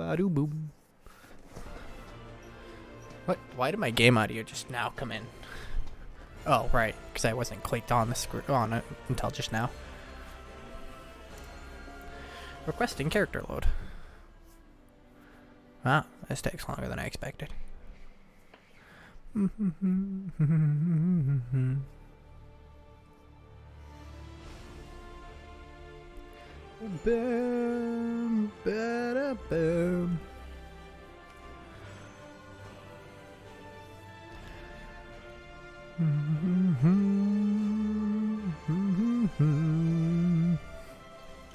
Ba-doo boom. What? Why did my game audio just now come in? Oh, right, because I wasn't clicked on the screen on it until just now. Requesting character load. Wow, this takes longer than I expected. Boom, ba-da, boom.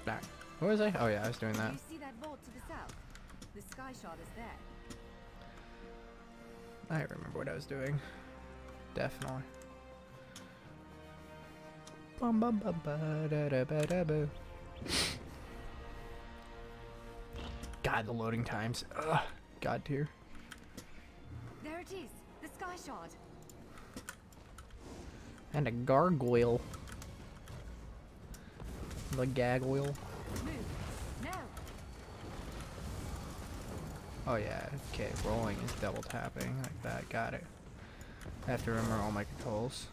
Back. What was I? Oh yeah, I was doing that. You see that vault to the south? The sky shard is there. I remember what I was doing. Definitely. Bum, bum, bum, ba, da, da, ba, da, boo. God, the loading times. Ugh. God tier. There it is, the sky shard. And a gargoyle. The gargoyle. Move, now. Oh yeah, okay, rolling is double tapping like that, got it. I have to remember all my controls.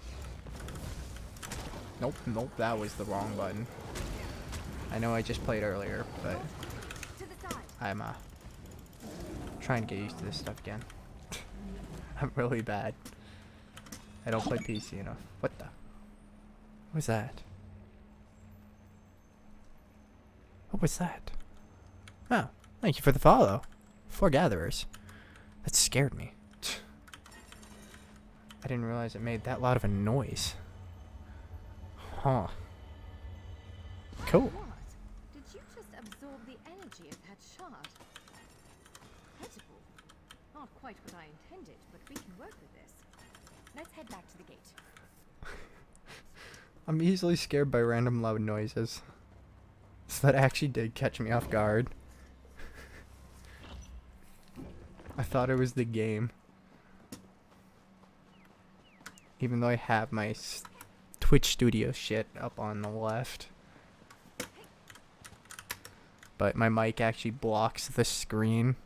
Nope, nope, that was the wrong button. I know I just played earlier, but To the side. I'm trying to get used to this stuff again. I'm really bad. I don't play PC enough. What the? What was that? What was that? Oh, thank you for the follow. 4 gatherers. That scared me. I didn't realize it made that loud of a noise. Huh. Cool. What? Did you just absorb the energy of that shard? Incredible. Not quite what I intended, but we can work with this. Let's head back to the gate. I'm easily scared by random loud noises. So that actually did catch me off guard. I thought it was the game. Even though I have my Twitch studio shit up on the left. But my mic actually blocks the screen.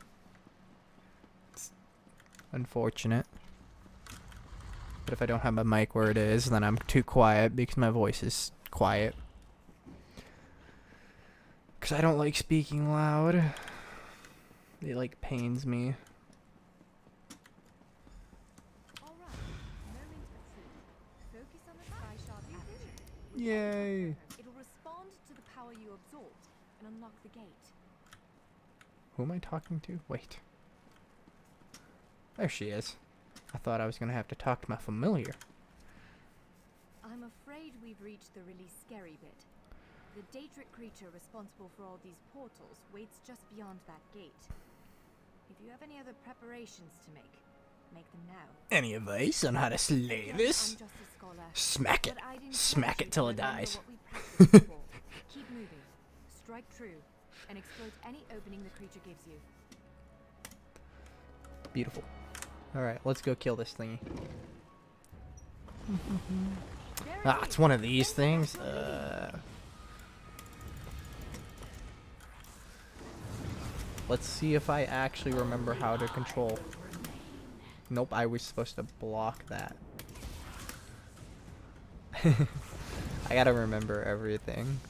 It's unfortunate. But if I don't have my mic where it is, then I'm too quiet because my voice is quiet. Because I don't like speaking loud. It like pains me. Alright, moment of truth. Focus on the sky shard aperture. Yay! It'll respond to the power you absorbed and unlock the gate. Who am I talking to? Wait. There she is. I thought I was gonna have to talk to my familiar. I'm afraid we've reached the really scary bit. The Daedric creature responsible for all these portals waits just beyond that gate. If you have any other preparations to make them now. Any advice on how to slay Yes, this? I'm just a scholar, Smack it. but I'd Smack encourage it till you it to remember dies. what we practiced before. Keep moving, strike true, and exploit any opening the creature gives you. Beautiful. Alright, let's go kill this thingy. There Ah, it it's is. one of these Then things. that's what we need. Let's see if I actually remember how to control. Nope, I was supposed to block that. I gotta remember everything.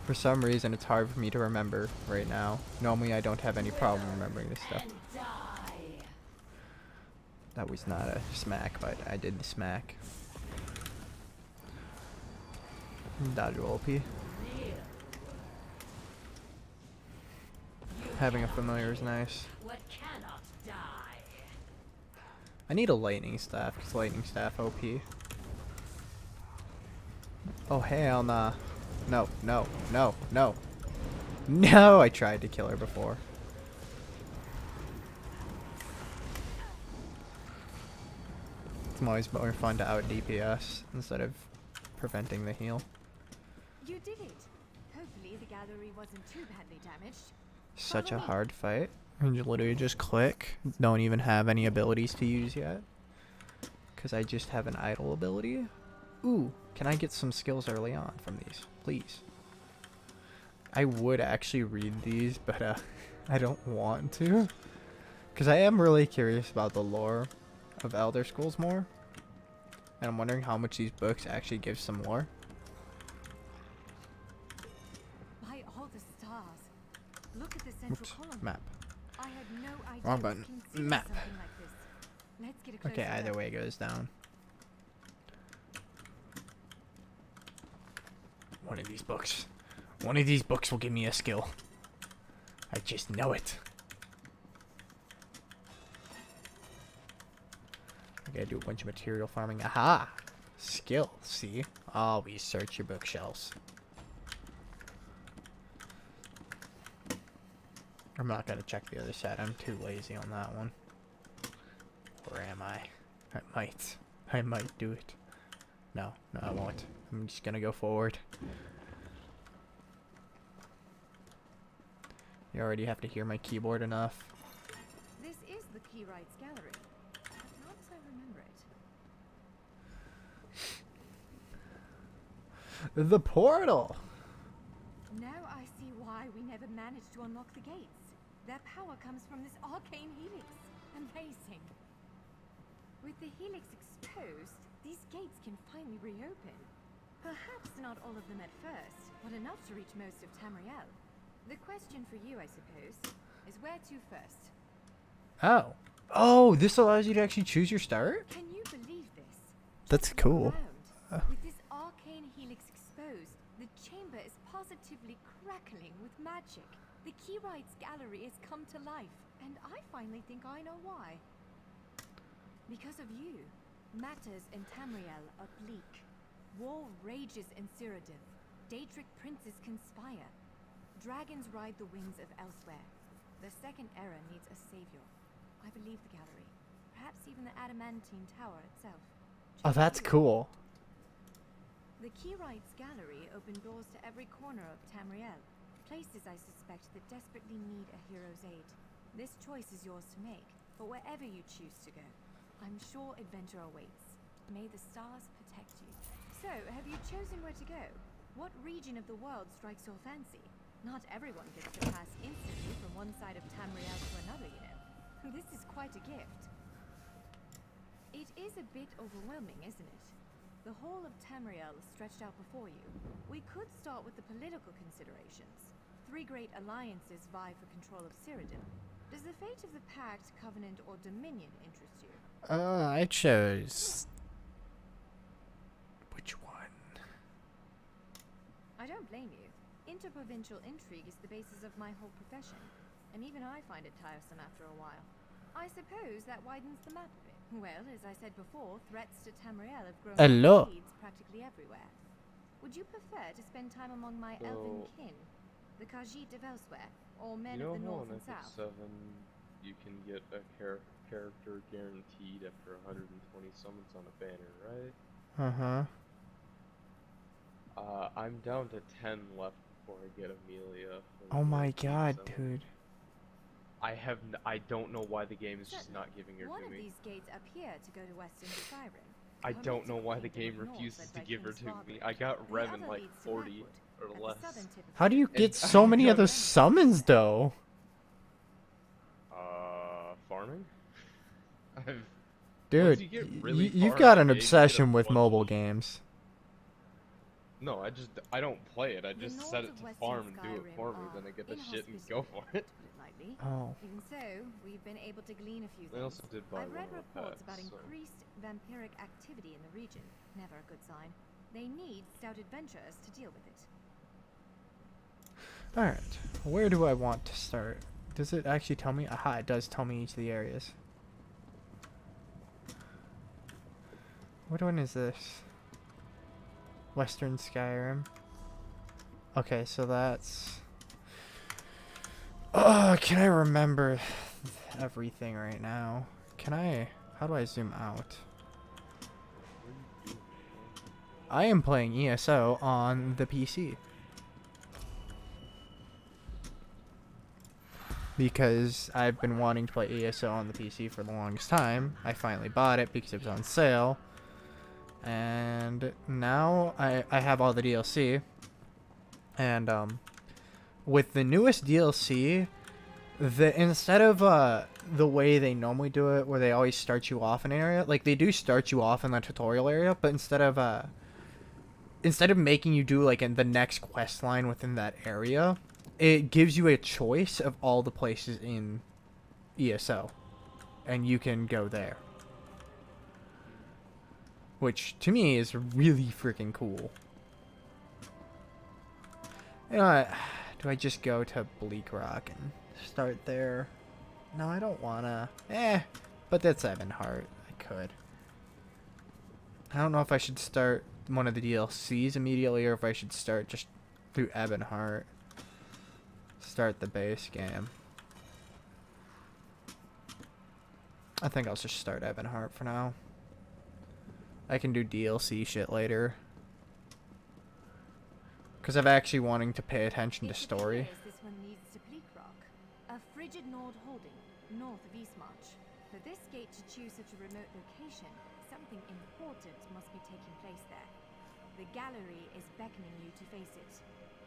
For some reason, it's hard for me to remember right now. Normally, I don't have any problem remembering this stuff. That was not a smack, but I did the smack. Dodge OP. Having a familiar is nice. I need a lightning staff, because lightning staff OP. Oh hell nah. No, no, no, no. No, I tried to kill her before. It's always more fun to out DPS instead of preventing the heal. You did it. Hopefully the gallery wasn't too badly damaged. Such a Follow me. hard fight. And you literally just click. Don't even have any abilities to use yet. Because I just have an idle ability. Ooh, can I get some skills early on from these? Please. I would actually read these, but I don't want to. Because I am really curious about the lore of Elder Scrolls more. And I'm wondering how much these books actually give some lore. By all the stars. Look at the central column. Map. I had no idea Wrong we button. could consider Map. something like this. Let's get a closer Okay, either look. way it goes down. One of these books. One of these books will give me a skill. I just know it. I gotta do a bunch of material farming. Aha! Skill, see? Always search your bookshelves. I'm not gonna check the other side. I'm too lazy on that one. Or am I? I might do it. No, I won't. I'm just gonna go forward. You already have to hear my keyboard enough. This is the Keyrights Gallery. But not as I remember it. The portal! Now I see why we never managed to unlock the gates. Their power comes from this arcane helix. Amazing. With the helix exposed, these gates can finally reopen. Perhaps not all of them at first, but enough to reach most of Tamriel. The question for you, I suppose, is where to first? Oh. Oh, this allows you to actually choose your start? Can you believe this? That's Just look cool. around. With this arcane helix exposed, the chamber is positively crackling with magic. The Keyrights Gallery has come to life, and I finally think I know why. Because of you, matters in Tamriel are bleak. War rages in Cyrodiil. Daedric princes conspire. Dragons ride the wings of elsewhere. The second era needs a savior. I believe the gallery. Perhaps even the adamantine tower itself. Oh, that's cool. The Keyrights Gallery opened doors to every corner of Tamriel. Places I suspect that desperately need a hero's aid. This choice is yours to make, but wherever you choose to go, I'm sure adventure awaits. May the stars protect you. So, have you chosen where to go? What region of the world strikes your fancy? Not everyone gets to pass instantly from one side of Tamriel to another, you know. This is quite a gift. It is a bit overwhelming, isn't it? The whole of Tamriel is stretched out before you. We could start with the political considerations. 3 great alliances vie for control of Cyrodiil. Does the fate of the Pact, Covenant, or Dominion interest you? I chose... Which one? I don't blame you. Interprovincial intrigue is the basis of my whole profession, and even I find it tiresome after a while. I suppose that widens the map a bit. Well, as I said before, threats to Tamriel have grown Hello. leads practically everywhere. Would you prefer to spend time among my elven kin, the Khajiit of elsewhere, or men of the north and south? 7, you can get a character guaranteed after 120 summons on a banner, right? Uh-huh. I'm down to 10 left before I get Amelia. Oh my god, so dude. I don't know why the game is just not giving her One to of me. these gates appear to go to Western Skyrim. I One don't leads know to why the the kingdom game of north refuses led to by give her King's to me. Father. I got The Revan other like leads to 40 Blackwood, or at the less. southern tip of How do you Cyrodiil. get so many of don't- those summons, though? Farming? I've Dude, you get really you've far got in an the game, you get a obsession with bunch mobile of- games. No, I don't play it. I The just north set it of to Western farm and do it Skyrim for me. are Then I get the shit and go for inhospitable, it. to put it lightly. Oh. Even so, we've been able to glean a few I things. also did buy I've one read of the reports packs, about so- increased vampiric activity in the region. Never a good sign. They need stout adventurers to deal with it. Alright, where do I want to start? Does it actually tell me? Aha, it does tell me each of the areas. What one is this? Western Skyrim. Okay, so that's... can I remember everything right now? Can I... How do I zoom out? I am playing ESO on the PC. Because I've been wanting to play ESO on the PC for the longest time. I finally bought it because it was on sale. And now I have all the DLC. And with the newest DLC, instead of the way they normally do it, where they always start you off in an area, like they do start you off in the tutorial area, but instead of making you do like in the next quest line within that area, it gives you a choice of all the places in ESO, and you can go there, which to me is really freaking cool. You know what? Do I just go to Bleak Rock and start there? No, I don't wanna. But that's Evanhart. I could. I don't know if I should start one of the DLCs immediately or if I should start just through Evanhart. Start the base game. I think I'll just start Evanhart for now. I can do DLC shit later. Because I'm actually wanting to pay attention to story. This one leads to Bleak Rock, a frigid Nord holding, north of Eastmarch. For this gate to choose such a remote location, something important must be taking place there. The gallery is beckoning you to face it.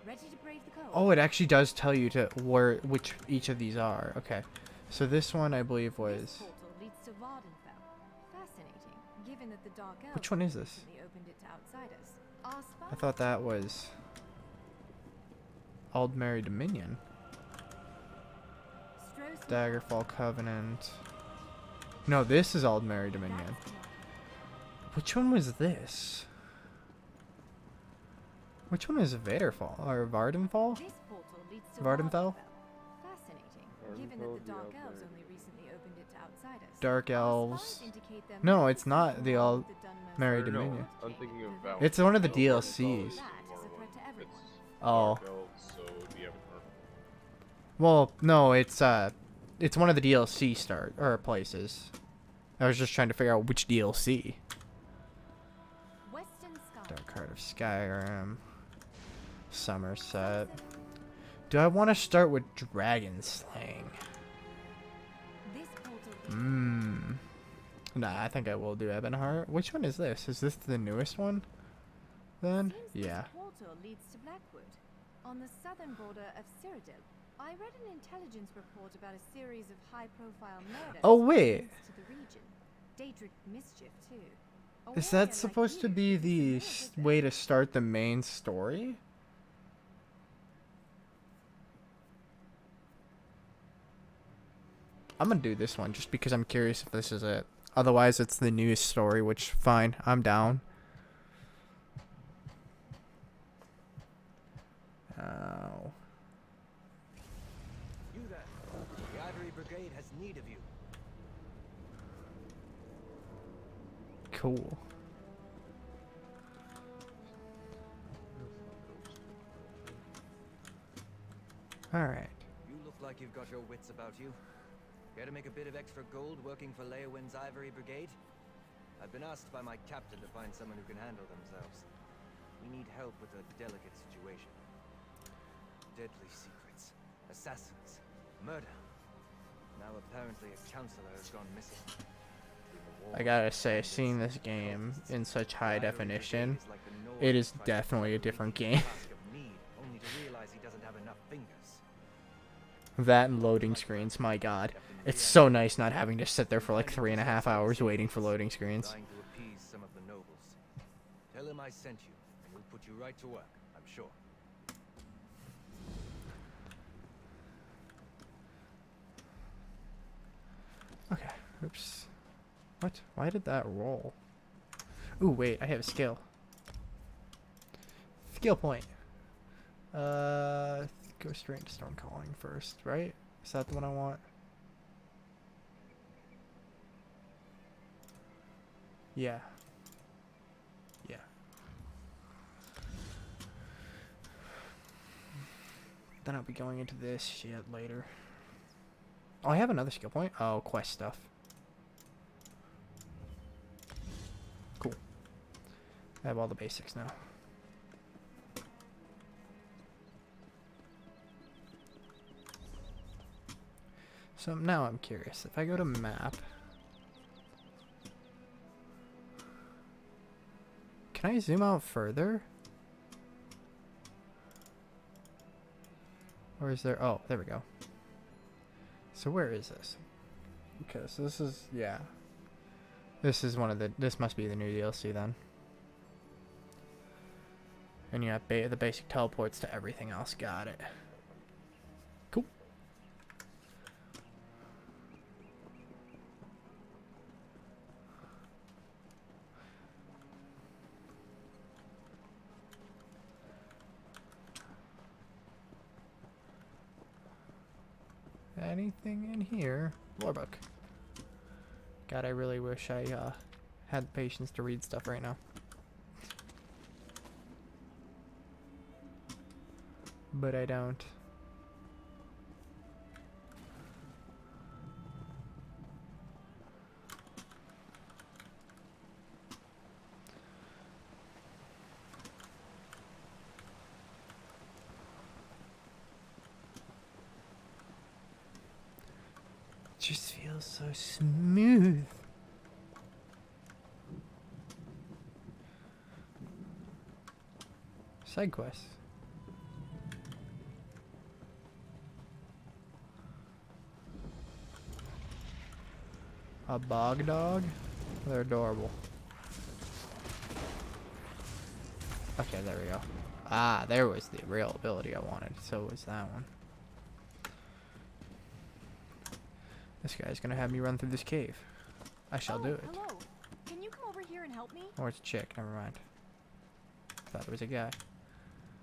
Ready to brave the cold? Oh, it actually does tell you to which each of these are. Okay. So this one I believe was... This portal leads to Vardenfell. Fascinating, given that the Dark Elves Which one is this? recently opened it to outsiders. Our spies I thought that was Aldmeri Dominion. Daggerfall Covenant. No, this is Aldmeri Dominion. Which one was this? Which one is Vaderfall or Vardenfall? This portal leads to Vardenfell? Fascinating, given that the Dark Elves only recently opened it to outsiders. Dark Our Elves. spies indicate their No, presence it's not in the all of Mary the Dunmer Dominion. I'm thinking of Val. It's one of the Val DLCs. Vardenfell is That is a more threat to one. everyone. It's Oh. Dark Elves, so it would be Evanhart. Well, no, it's one of the DLC places. I was just trying to figure out which DLC. Western Sky. Dark Heart of Skyrim. Somerset. Do I want to start with Dragon Slaying? This portal Nah, I think I will do Ebonheart. Which one is this? Is this the newest one? Then? seems Yeah. this portal leads to Blackwood, on the southern border of Cyrodiil. I read an intelligence report about a series of high-profile murders. Oh, wait. linked to the region. Daedric mischief too. A Is warrior that supposed like to you be could the use some help with way it. to start the main story? I'm gonna do this one just because I'm curious if this is it. Otherwise, it's the news story, which, fine, I'm down. Oh. You there. The Ivory Brigade has need of you. Cool. Alright. You look like you've got your wits about you. Care to make a bit of extra gold working for Leowin's Ivory Brigade? I've been asked by my captain to find someone who can handle themselves. We need help with a delicate situation. Deadly secrets, assassins, murder. Now apparently a counselor has gone missing. I gotta say, seeing this game in such high definition, it is definitely a different game. Only to realize he doesn't have enough fingers. That and loading screens, my god. It's so nice not having to sit there for like 3.5 hours waiting for loading screens. Trying to appease some of the nobles. Tell him I sent you, and he'll put you right to work, I'm sure. Okay, oops. What? Why did that roll? Ooh, wait, I have a skill. Skill point. Go straight into Storm Calling first, right? Is that the one I want? Yeah. Yeah. Then I'll be going into this shit later. Oh, I have another skill point. Oh, quest stuff. Cool. I have all the basics now. So now I'm curious. If I go to map, can I zoom out further? Or is there... Oh, there we go. So where is this? Okay, so this is, yeah. This is one of the, this must be the new DLC then. And you have the basic teleports to everything else. Got it. Cool. Anything in here? Lore book. God, I really wish I had the patience to read stuff right now. But I don't. It just feels so smooth. Side quests. A bog dog? They're adorable. Okay, there we go. Ah, there was the real ability I wanted. So was that one. This guy's gonna have me run through this cave. I shall do it. Hello. Can you come over here and help me? Or it's a chick, never mind. Thought it was a guy.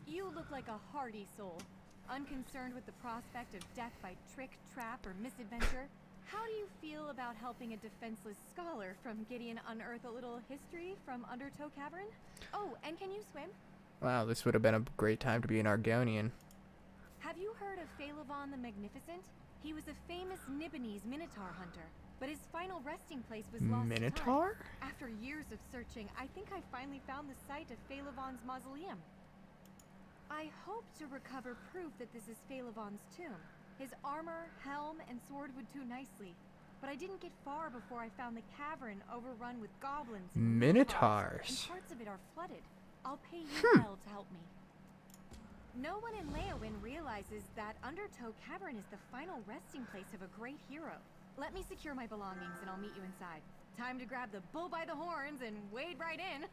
You look like a hardy soul, unconcerned with the prospect of death by trick, trap, or misadventure. How do you feel about helping a defenseless scholar from Gideon unearth a little history from Undertow Cavern? Oh, and can you swim? Wow, this would have been a great time to be an Argonian. Have you heard of Phalavon the Magnificent? He was a famous Nibonese Minotaur hunter, but his final resting place was lost to time. Minotaur? After years of searching, I think I finally found the site of Phalavon's mausoleum. I hope to recover proof that this is Phalavon's tomb. His armor, helm, and sword would do nicely, but I didn't get far before I found the cavern overrun with goblins and Minotaurs. and parts of it are flooded. I'll pay you well to help me. No one in Leowyn realizes that Undertow Cavern is the final resting place of a great hero. Let me secure my belongings and I'll meet you inside. Time to grab the bull by the horns and wade right in.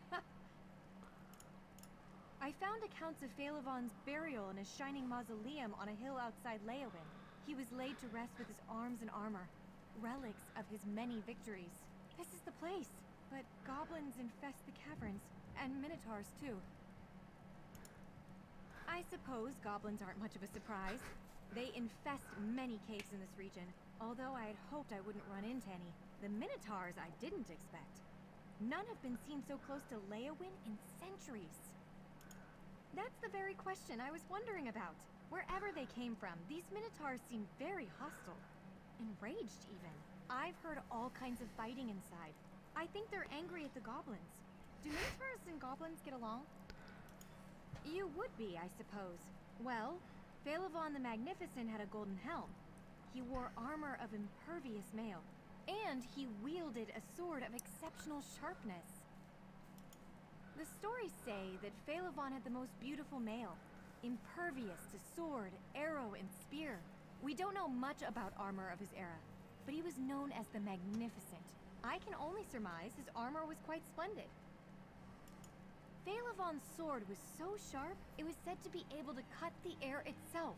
I found accounts of Phalavon's burial in a shining mausoleum on a hill outside Leowyn. He was laid to rest with his arms and armor, relics of his many victories. This is the place, but goblins infest the caverns, and minotaurs too. I suppose goblins aren't much of a surprise. They infest many caves in this region, although I had hoped I wouldn't run into any. The minotaurs I didn't expect. None have been seen so close to Leowyn in centuries. That's the very question I was wondering about. Wherever they came from, these minotaurs seem very hostile. Enraged, even. I've heard all kinds of fighting inside. I think they're angry at the goblins. Do minotaurs and goblins get along? You would be, I suppose. Well, Phalavon the Magnificent had a golden helm. He wore armor of impervious mail, and he wielded a sword of exceptional sharpness. The stories say that Phalavon had the most beautiful mail, impervious to sword, arrow, and spear. We don't know much about armor of his era, but he was known as the Magnificent. I can only surmise his armor was quite splendid. Phalavon's sword was so sharp, it was said to be able to cut the air itself.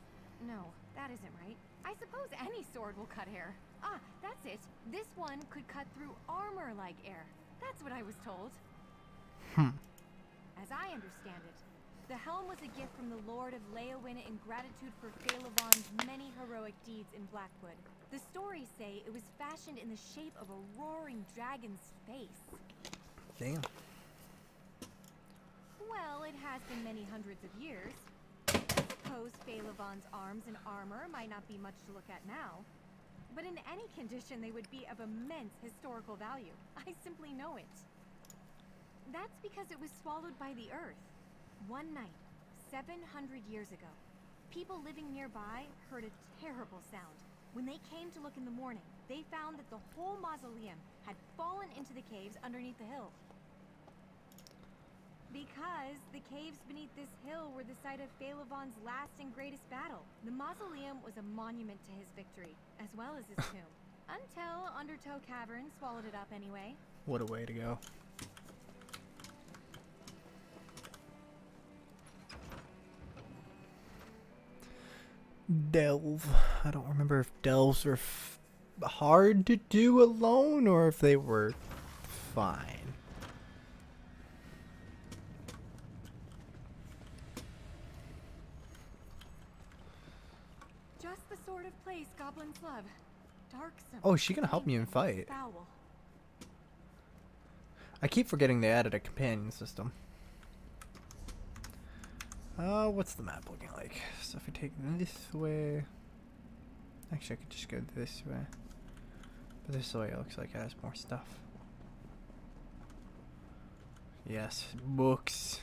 No, that isn't right. I suppose any sword will cut air. Ah, that's it. This one could cut through armor like air. That's what I was told. As I understand it, the helm was a gift from the Lord of Leowyn in gratitude for Phalavon's many heroic deeds in Blackwood. The stories say it was fashioned in the shape of a roaring dragon's face. Damn. Well, it has been many hundreds of years. I suppose Phalavon's arms and armor might not be much to look at now, but in any condition they would be of immense historical value. I simply know it. That's because it was swallowed by the earth. One night, 700 years ago, people living nearby heard a terrible sound. When they came to look in the morning, they found that the whole mausoleum had fallen into the caves underneath the hill. Because the caves beneath this hill were the site of Phalavon's last and greatest battle. The mausoleum was a monument to his victory, as well as his tomb. Until Undertow Cavern swallowed it up anyway. What a way to go. Delve. I don't remember if delves were hard to do alone or if they were fine. Just the sort of place goblins love. Darksome. Oh, is she gonna help me in fight? Foul. I keep forgetting they added a companion system. What's the map looking like? So if I take this way... Actually, I could just go this way. But this way it looks like it has more stuff. Yes, books.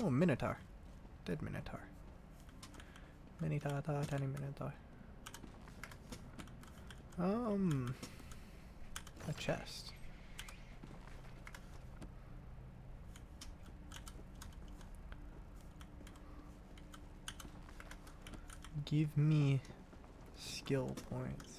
Oh, Minotaur. Dead Minotaur. Minotaur, tiny Minotaur. A chest. Give me skill points.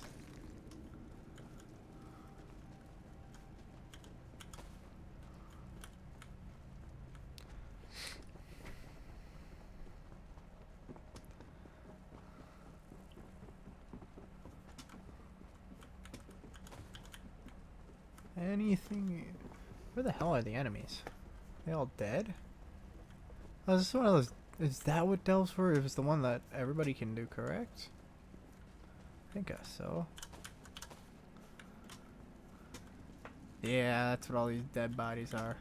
Anything? Where the hell are the enemies? They all dead? Oh, is this one of those? Is that what delves were? It was the one that everybody can do, correct? I think so. Yeah, that's what all these dead bodies are.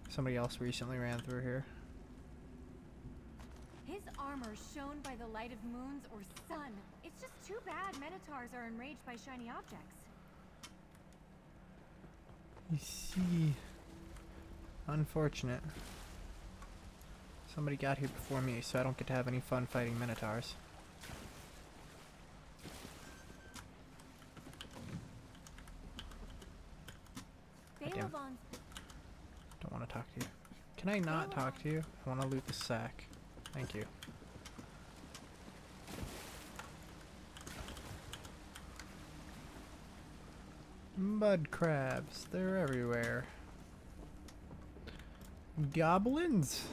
Somebody else recently ran through here. His armor shone by the light of moons or sun. It's just too bad Minotaurs are enraged by shiny objects. You see, unfortunate. Somebody got here before me, so I don't get to have any fun fighting Minotaurs. Damn. Don't want to talk to you. Can I not talk to you? I want to loot the sack. Thank you. Mud crabs, they're everywhere. Goblins?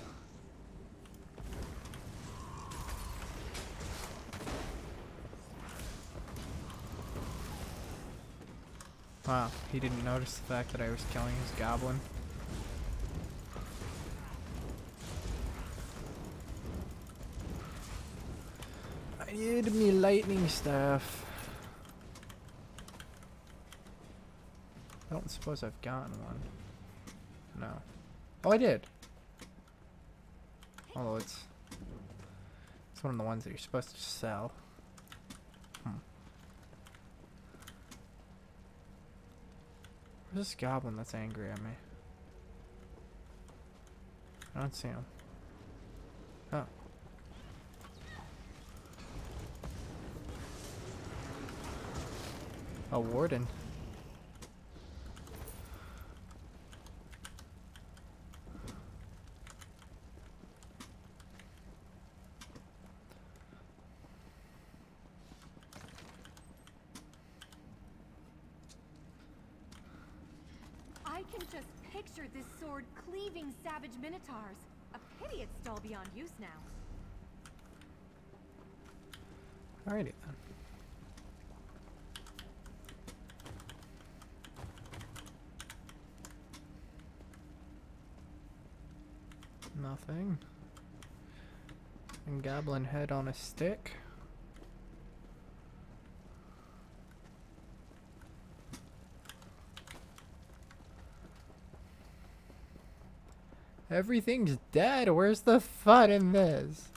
Wow, he didn't notice the fact that I was killing his goblin. I need me lightning staff. I don't suppose I've gotten one. No. Oh, I did. Although it's one of the ones that you're supposed to sell. Where's this goblin that's angry at me? I don't see him. Oh. A warden. I can just picture this sword cleaving savage minotaurs. A pity it's dull beyond use now. Alrighty then. Nothing. And goblin head on a stick. Everything's dead. Where's the fun in this?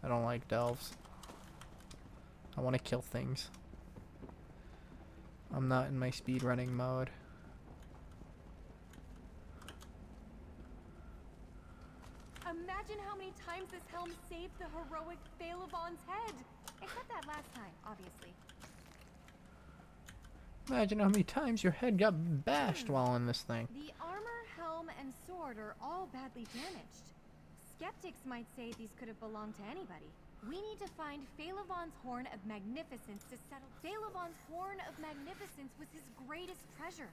I don't like delves. I want to kill things. I'm not in my speedrunning mode. Imagine how many times this helm saved the heroic Phalavon's head. Except that last time, obviously. Imagine how many times your head got bashed while in this thing. The armor sword are all badly damaged. Skeptics might say these could have belonged to anybody. We need to find Phaelivon's Horn of Magnificence to settle. Phaelivon's Horn of Magnificence was his greatest treasure.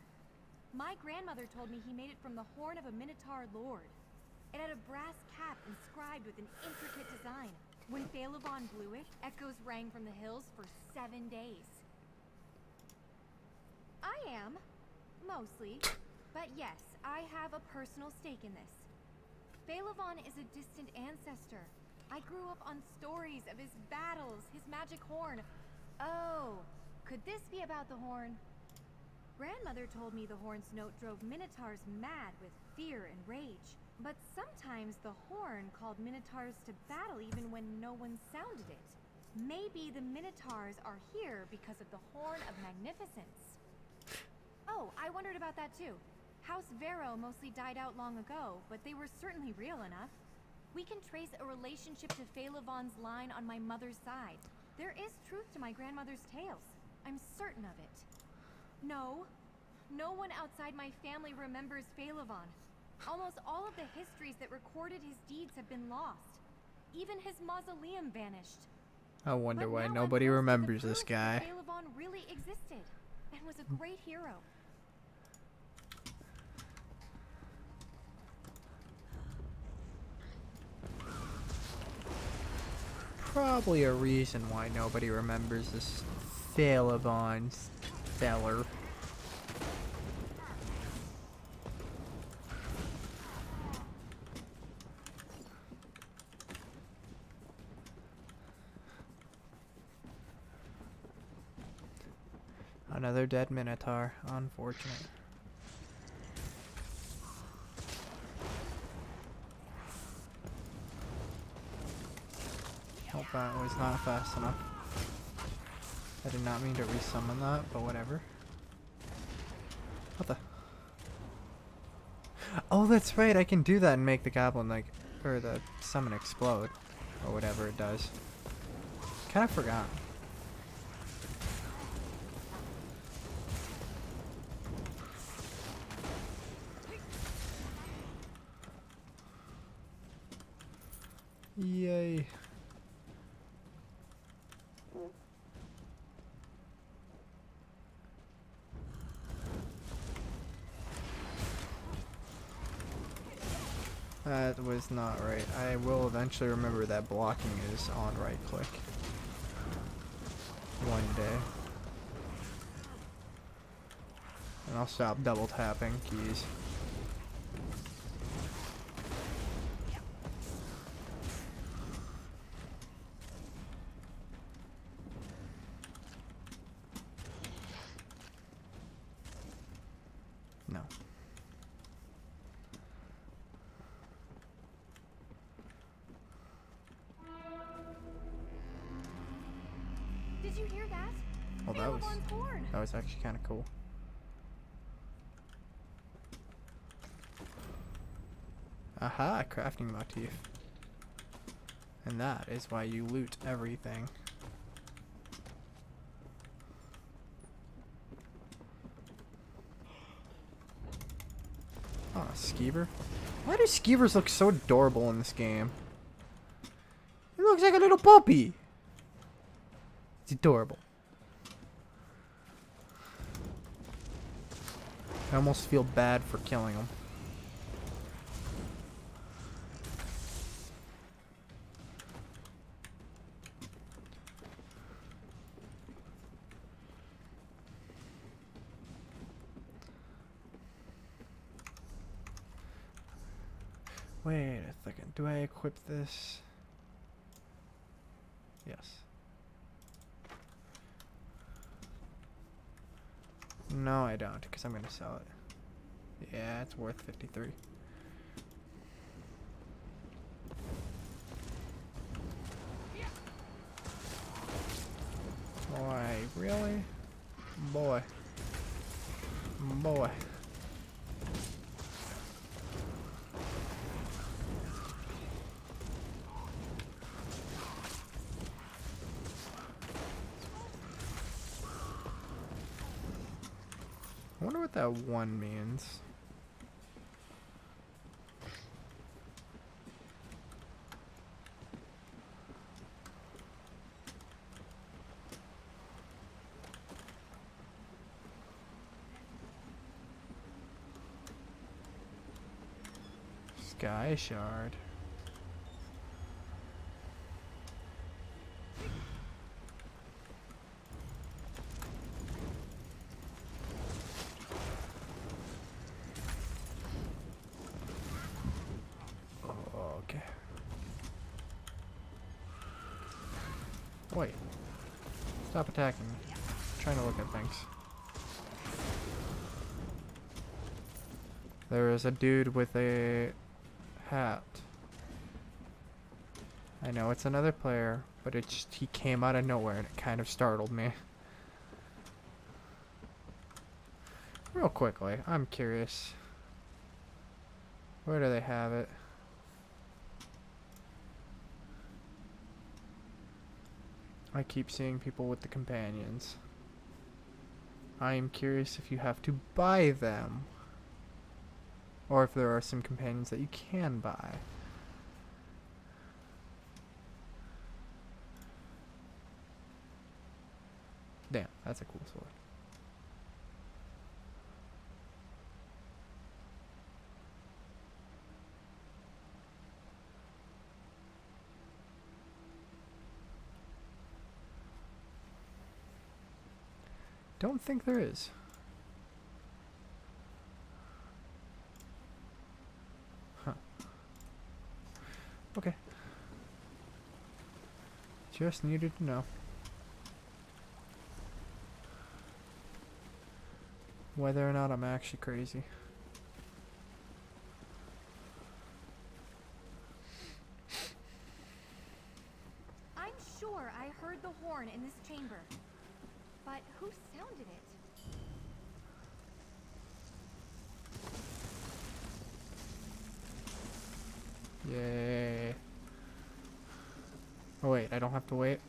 My grandmother told me he made it from the horn of a Minotaur lord. It had a brass cap inscribed with an intricate design. When Phaelivon blew it, echoes rang from the hills for 7 days. I am. Mostly. But yes, I have a personal stake in this. Phaelivon is a distant ancestor. I grew up on stories of his battles, his magic horn. Oh, could this be about the horn? Grandmother told me the horn's note drove minotaurs mad with fear and rage. But sometimes the horn called minotaurs to battle even when no one sounded it. Maybe the minotaurs are here because of the Horn of Magnificence. Oh, I wondered about that too. House Vero mostly died out long ago, but they were certainly real enough. We can trace a relationship to Phaelivon's line on my mother's side. There is truth to my grandmother's tales. I'm certain of it. No one outside my family remembers Phaelivon. Almost all of the histories that recorded his deeds have been lost. Even his mausoleum vanished. I wonder But why now nobody I'm close to the remembers this proof that guy. Phaelivon really existed and was a great hero. Probably a reason why nobody remembers this Phaelivon feller. Another dead Minotaur. Unfortunate. Hope that was not fast enough. I did not mean to resummon that, but whatever. What the? Oh, that's right. I can do that and make the goblin, like, or the summon explode. Or whatever it does. Kind of forgot. Yay. That was not right. I will eventually remember that blocking is on right click. One day. And I'll stop double tapping keys. No. Did you hear that? Well, Phaelivon's horn. that was actually kind of cool. Aha, crafting motif. And that is why you loot everything. Oh, a skeever. Why do skeevers look so adorable in this game? He looks like a little puppy. It's adorable. I almost feel bad for killing him. Wait a second. Do I equip this? Yes. No, I don't, because I'm going to sell it. Yeah, it's worth 53. Boy, really? Boy. Boy. I wonder what that one means. Sky shard. Okay. Wait. Stop attacking me. I'm trying to look at things. There is a dude with a hat. I know it's another player, but it just, he came out of nowhere and it kind of startled me. Real quickly, I'm curious. Where do they have it? I keep seeing people with the companions. I am curious if you have to buy them. Or if there are some companions that you can buy. Damn, that's a cool sword. Don't think there is. Huh. Okay. Just needed to know. Whether or not I'm actually crazy. I'm sure I heard the horn in this chamber. But who sounded it? Yay. Oh wait, I don't have to wait.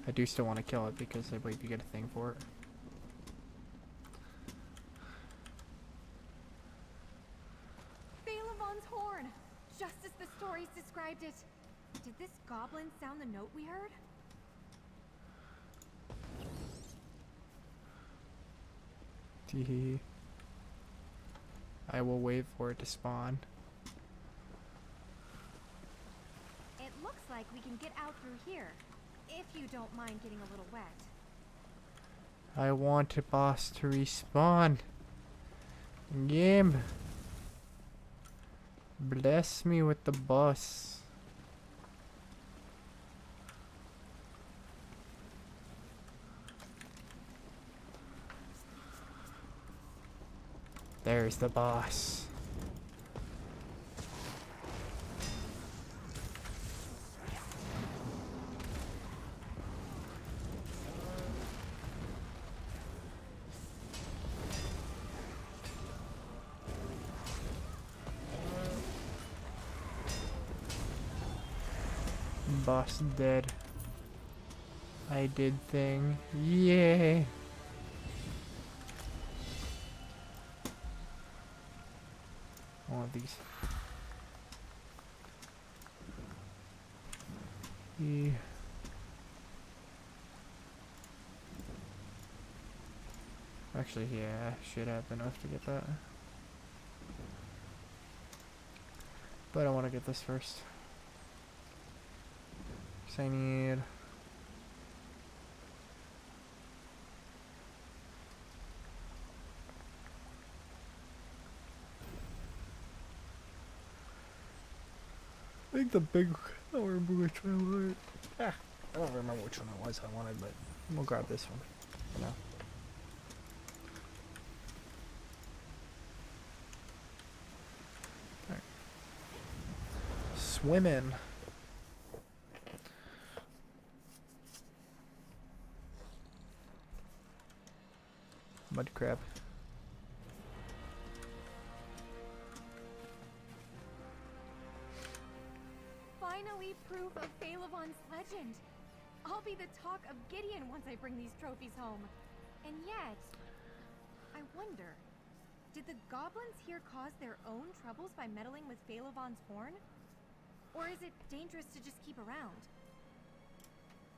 I do still want to kill it because I believe you get a thing for it. Phalavon's horn! Just as the stories described it. Did this goblin sound the note we heard? Teehee. I will wait for it to spawn. It looks like we can get out through here, if you don't mind getting a little wet. I want a boss to respawn. Game. Bless me with the boss. There's the boss. Boss dead. I did thing. Yay. One of these. Yeah. Actually, yeah, I should have enough to get that. But I want to get this first. So I need... I think the big... I don't remember which one I wanted. Ah, I don't remember which one it was I wanted, but we'll grab this one for now. Alright. Swimming. Mud crab. Finally, proof of Phalavon's legend. I'll be the talk of Gideon once I bring these trophies home. And yet, I wonder, did the goblins here cause their own troubles by meddling with Phalavon's horn? Or is it dangerous to just keep around?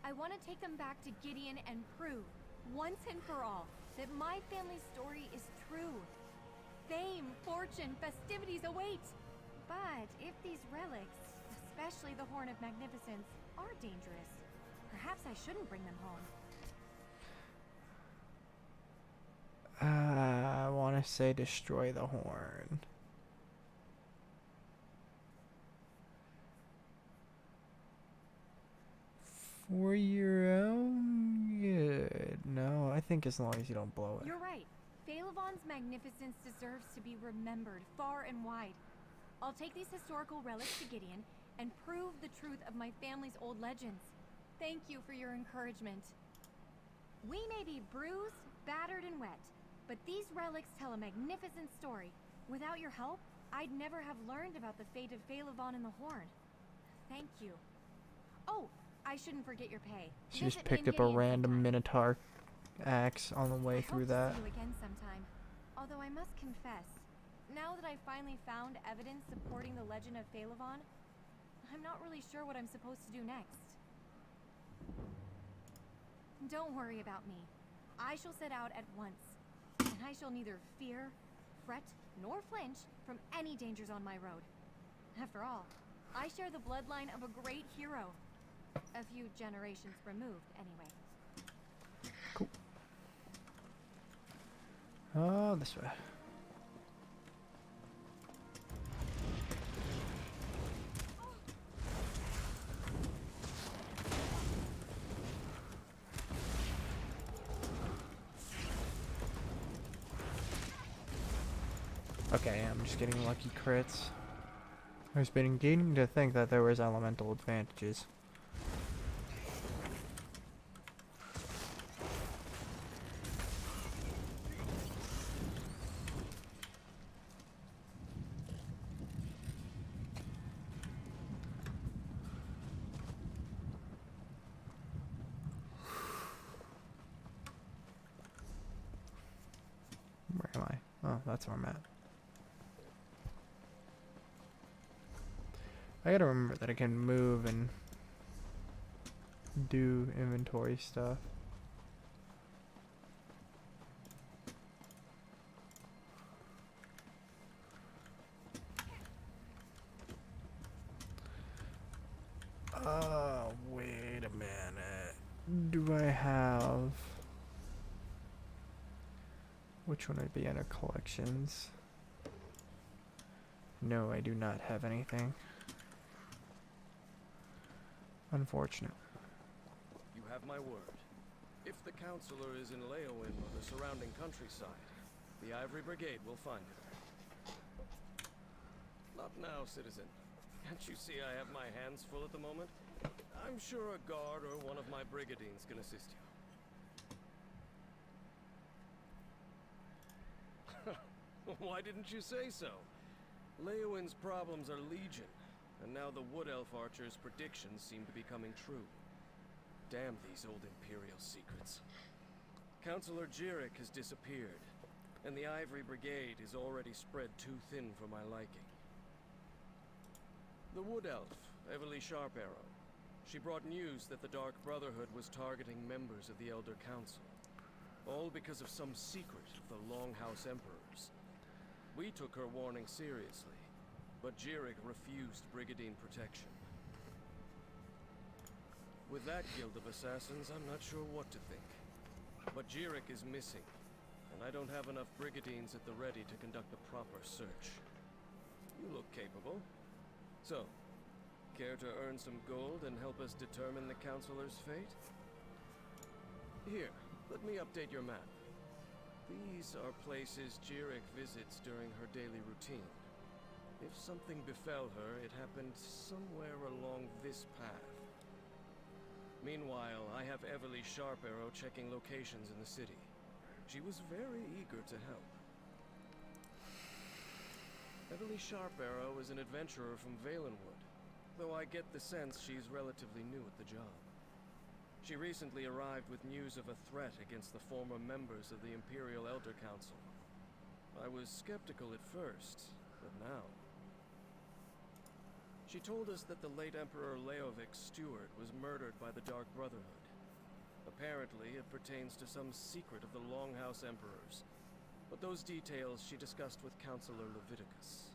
I want to take them back to Gideon and prove, once and for all, that my family's story is true. Fame, fortune, festivities await. But if these relics, especially the Horn of Magnificence, are dangerous, perhaps I shouldn't bring them home. I want to say destroy the horn. For your own good. No, I think as long as you don't blow it. You're right. Phalavon's magnificence deserves to be remembered far and wide. I'll take these historical relics to Gideon and prove the truth of my family's old legends. Thank you for your encouragement. We may be bruised, battered, and wet, but these relics tell a magnificent story. Without your help, I'd never have learned about the fate of Phalavon and the Horn. Thank you. Oh, I shouldn't forget your pay. She just Visit me picked in up a Gideon random sometime. Minotaur axe on the way through I that. hope to see you again sometime. Although I must confess, now that I finally found evidence supporting the legend of Phalavon, I'm not really sure what I'm supposed to do next. Don't worry about me. I shall set out at once, and I shall neither fear, fret, nor flinch from any dangers on my road. After all, I share the bloodline of a great hero. A few generations removed, anyway. Cool. Oh, this way. Okay, I'm just getting lucky crits. I was beginning to think that there was elemental advantages. Where am I? Oh, that's where I'm at. I gotta remember that I can move and do inventory stuff. Wait a minute. Do I have... Which one would be under collections? No, I do not have anything. Unfortunate. You have my word. If the counselor is in Leowin or the surrounding countryside, the Ivory Brigade will find her. Not now, citizen. Can't you see I have my hands full at the moment? I'm sure a guard or one of my brigadines can assist you. Why didn't you say so? Leowin's problems are legion, and now the Wood Elf Archer's predictions seem to be coming true. Damn these old Imperial secrets. Counselor Jirik has disappeared, and the Ivory Brigade is already spread too thin for my liking. The Wood Elf, Everly Sharparrow. She brought news that the Dark Brotherhood was targeting members of the Elder Council. All because of some secret of the Longhouse Emperors. We took her warning seriously, but Jirik refused Brigadine protection. With that guild of assassins, I'm not sure what to think. But Jirik is missing, and I don't have enough Brigadines at the ready to conduct a proper search. You look capable. So, care to earn some gold and help us determine the Counselor's fate? Here, let me update your map. These are places Jirik visits during her daily routine. If something befell her, it happened somewhere along this path. Meanwhile, I have Everly Sharparrow checking locations in the city. She was very eager to help. Everly Sharparrow is an adventurer from Valenwood, though I get the sense she's relatively new at the job. She recently arrived with news of a threat against the former members of the Imperial Elder Council. I was skeptical at first, but now... She told us that the late Emperor Leovic's steward was murdered by the Dark Brotherhood. Apparently, it pertains to some secret of the Longhouse Emperors, but those details she discussed with Counselor Leviticus.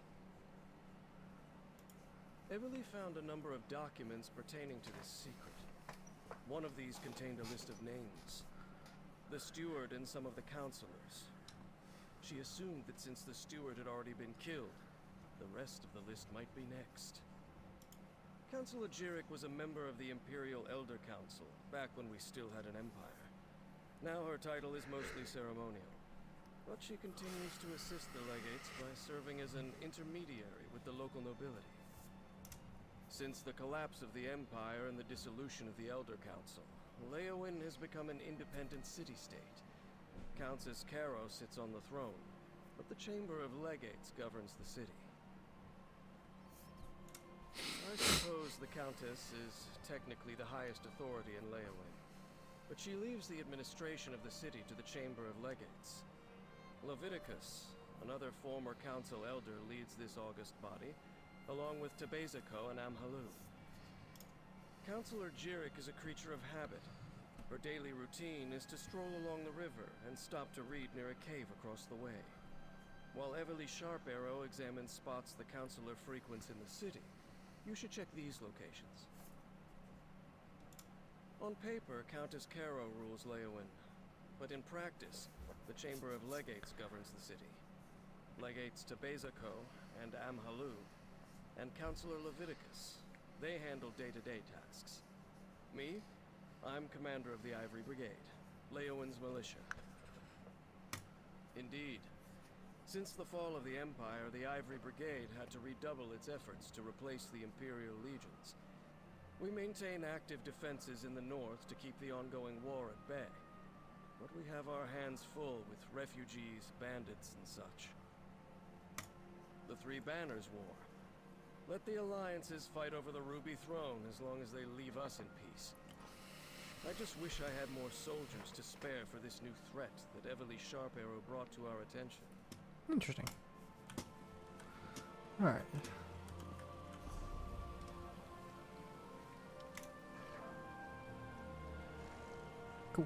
Everly found a number of documents pertaining to this secret. One of these contained a list of names. The steward and some of the counselors. She assumed that since the steward had already been killed, the rest of the list might be next. Councillor Jirik was a member of the Imperial Elder Council, back when we still had an empire. Now her title is mostly ceremonial, but she continues to assist the legates by serving as an intermediary with the local nobility. Since the collapse of the Empire and the dissolution of the Elder Council, Leowin has become an independent city-state. Countess Caro sits on the throne, but the Chamber of Legates governs the city. I suppose the Countess is technically the highest authority in Leowin, but she leaves the administration of the city to the Chamber of Legates. Leviticus, another former council elder, leads this august body, along with Tebezako and Amhalu. Councillor Jirik is a creature of habit. Her daily routine is to stroll along the river and stop to read near a cave across the way, while Everly Sharparrow examines spots the councillor frequents in the city. You should check these locations. On paper, Countess Caro rules Leowin, but in practice, the Chamber of Legates governs the city. Legates Tebezako and Amhalu, and Councillor Leviticus. They handle day-to-day tasks. Me? I'm commander of the Ivory Brigade, Leowin's militia. Indeed. Since the fall of the Empire, the Ivory Brigade had to redouble its efforts to replace the Imperial legions. We maintain active defenses in the north to keep the ongoing war at bay, but we have our hands full with refugees, bandits, and such. The Three Banners War. Let the alliances fight over the Ruby Throne as long as they leave us in peace. I just wish I had more soldiers to spare for this new threat that Everly Sharparrow brought to our attention. Interesting. Alright. Cool.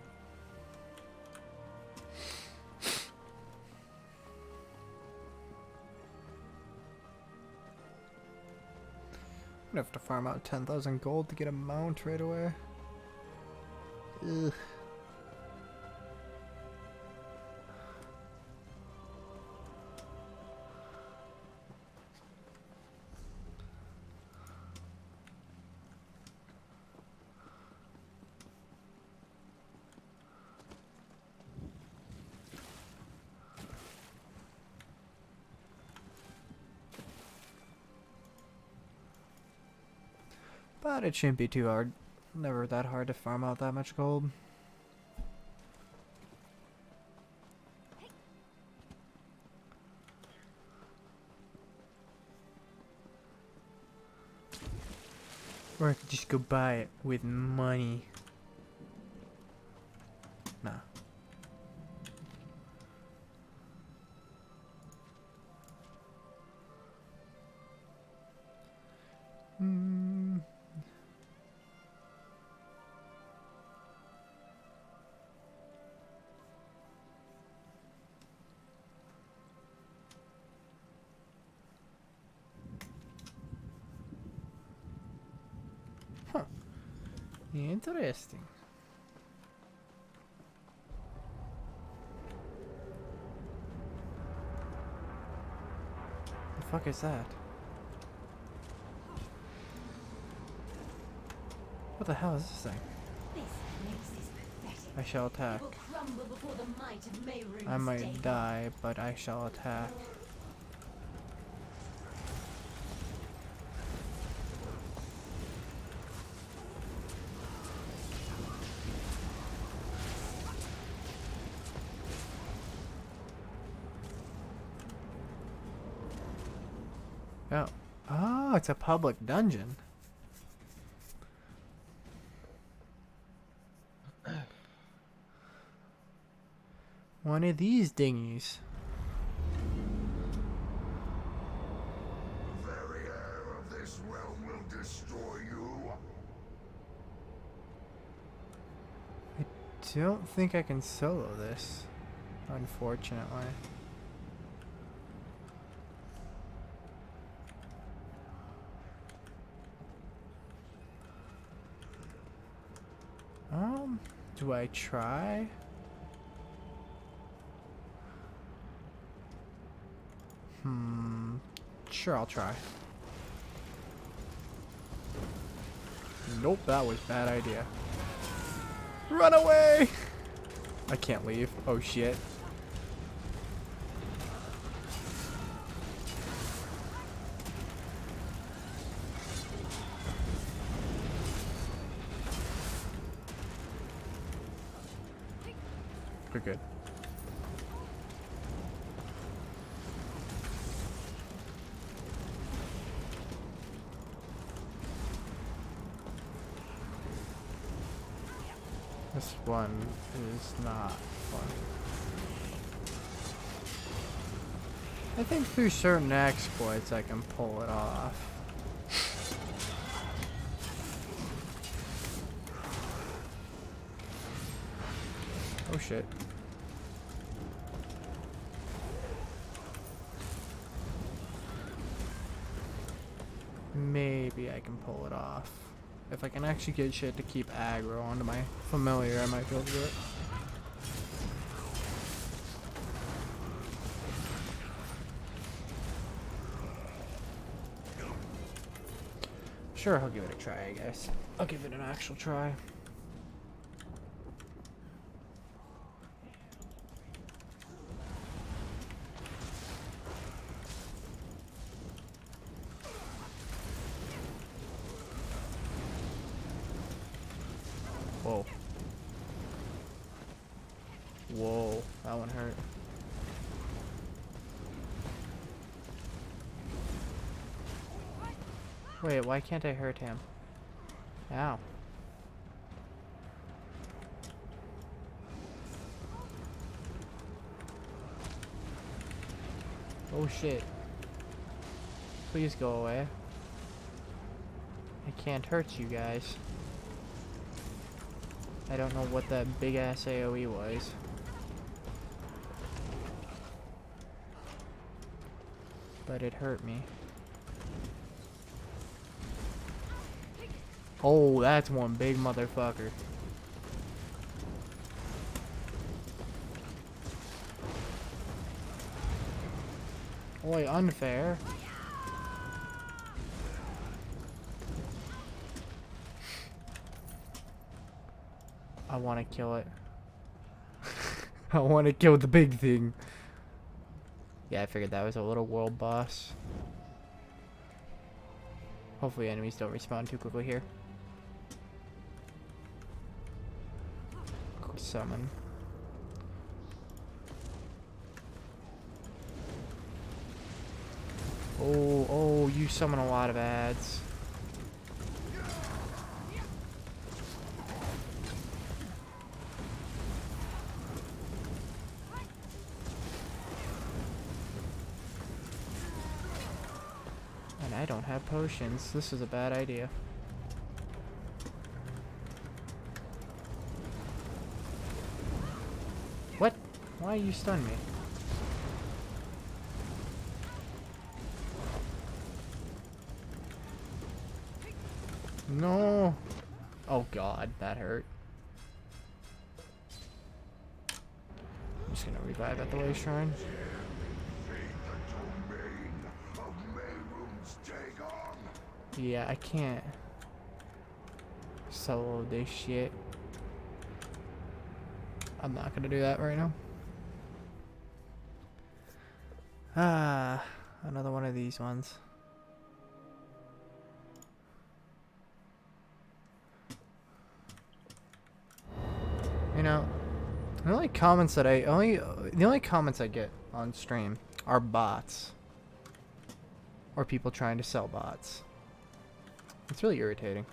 I'm gonna have to farm out 10,000 gold to get a mount right away. Ugh. But it shouldn't be too hard. Never that hard to farm out that much gold. Or I could just go buy it with money. Nah. Huh. Interesting. The fuck is that? What the hell is this thing? This place is pathetic. I shall attack. It will crumble before the might of Mehrunes' I might day. die, but I shall attack. Oh. Oh, it's a public dungeon. One of these dinghies. The very air of this realm will destroy you. I don't think I can solo this, unfortunately. Do I try? Sure, I'll try. Nope, that was a bad idea. Run away! I can't leave. Oh shit. We're good. This one is not fun. I think through certain exploits I can pull it off. Oh shit. Maybe I can pull it off. If I can actually get shit to keep aggro onto my familiar, I might be able to do it. Sure, I'll give it a try, I guess. I'll give it an actual try. Whoa. Whoa, that one hurt. Wait, why can't I hurt him? Ow. Oh shit. Please go away. I can't hurt you guys. I don't know what that big ass AoE was. But it hurt me. Oh, that's one big motherfucker. Boy, unfair. I want to kill it. I want to kill the big thing. Yeah, I figured that was a little world boss. Hopefully enemies don't respawn too quickly here. Quick summon. Oh, you summon a lot of ads. And I don't have potions. This is a bad idea. What? Why you stun me? No. Oh god, that hurt. I'm just gonna revive at the way shrine. Yeah, I can't solo this shit. I'm not gonna do that right now. Ah, another one of these ones. You know, the only comments I get on stream are bots or people trying to sell bots. It's really irritating.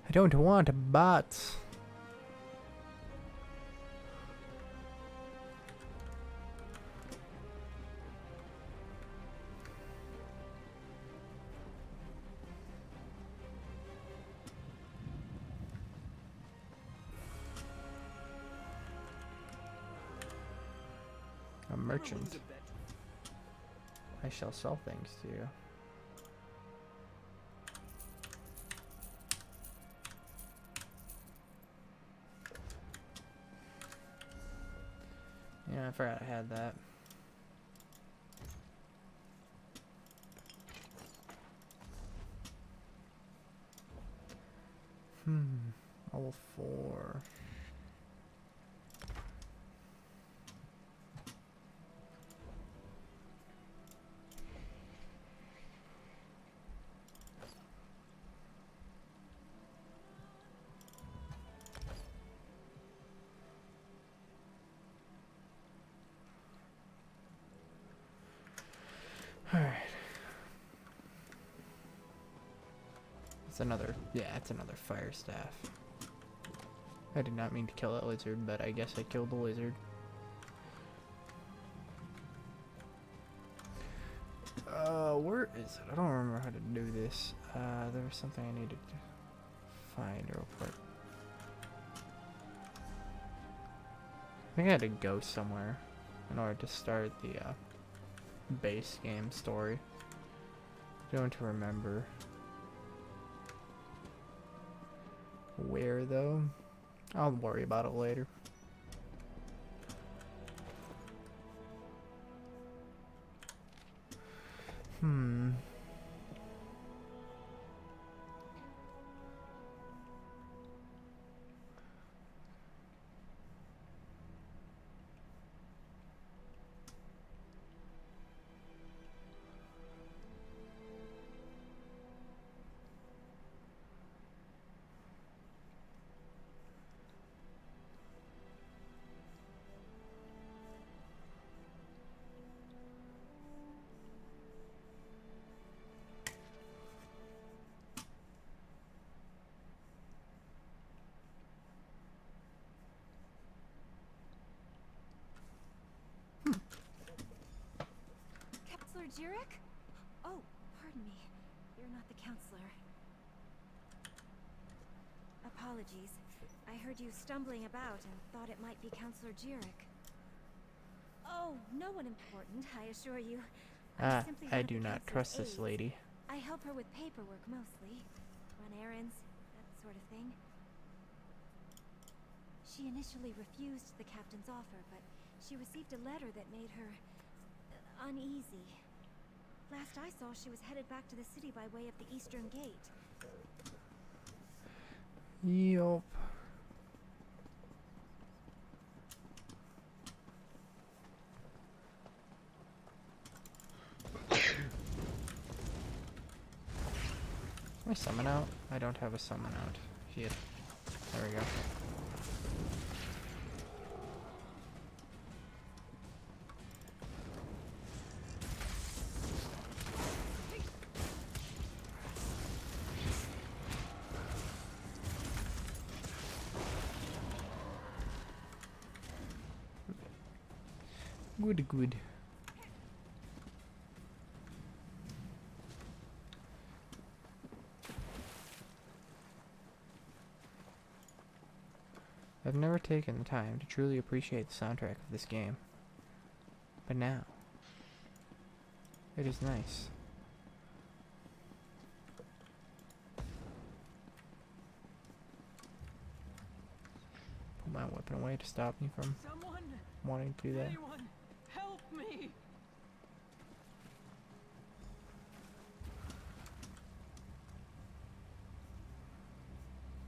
I don't want bots. A merchant. I shall sell things to you. I forgot I had that. Level 4. Alright. It's another, yeah, it's another fire staff. I did not mean to kill that lizard, but I guess I killed the lizard. Where is it? I don't remember how to do this. There was something I needed to find real quick. I think I had to go somewhere in order to start the, base game story. Don't remember where though. I'll worry about it later. Counselor Jurek? Oh, pardon me. You're not the counselor. Apologies. I heard you stumbling about and thought it might be Counselor Jurek. Oh, no one important, I assure you. I'm simply one I of do the not counselor's trust this aides. lady. I help her with paperwork mostly. Run errands, that sort of thing. She initially refused the captain's offer, but she received a letter that made her uneasy. Last I saw, she was headed back to the city by way of the eastern gate. Yup. My summon out? I don't have a summon out. Shit. There we go. Good, good. I've never taken the time to truly appreciate the soundtrack of this game. But now, it is nice. Put my weapon away to stop me from wanting to do that. Anyone, help me!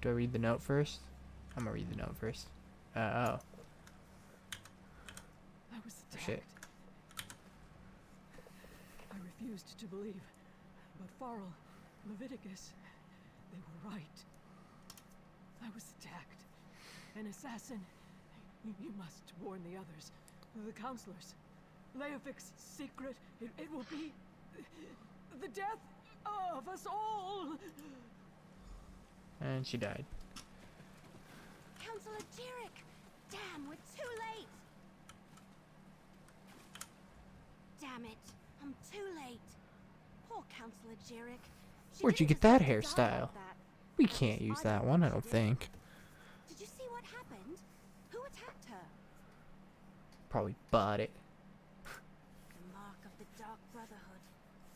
Do I read the note first? I'm gonna read the note first. Oh. I was attacked. Shit. I refused to believe, but Farrell, Leviticus, they were right. I was attacked. An assassin. You must warn the others, the counselors. Leofic's secret, it will be the death of us all! And she died. Counselor Jurek! Damn, we're too late! Damn it, I'm too late. Poor Counselor Jurek. She Where'd you didn't get that deserve to die hairstyle? like that. We can't use that one, I don't think. Did you see what happened? Who attacked her? Probably bought it. The mark of the Dark Brotherhood.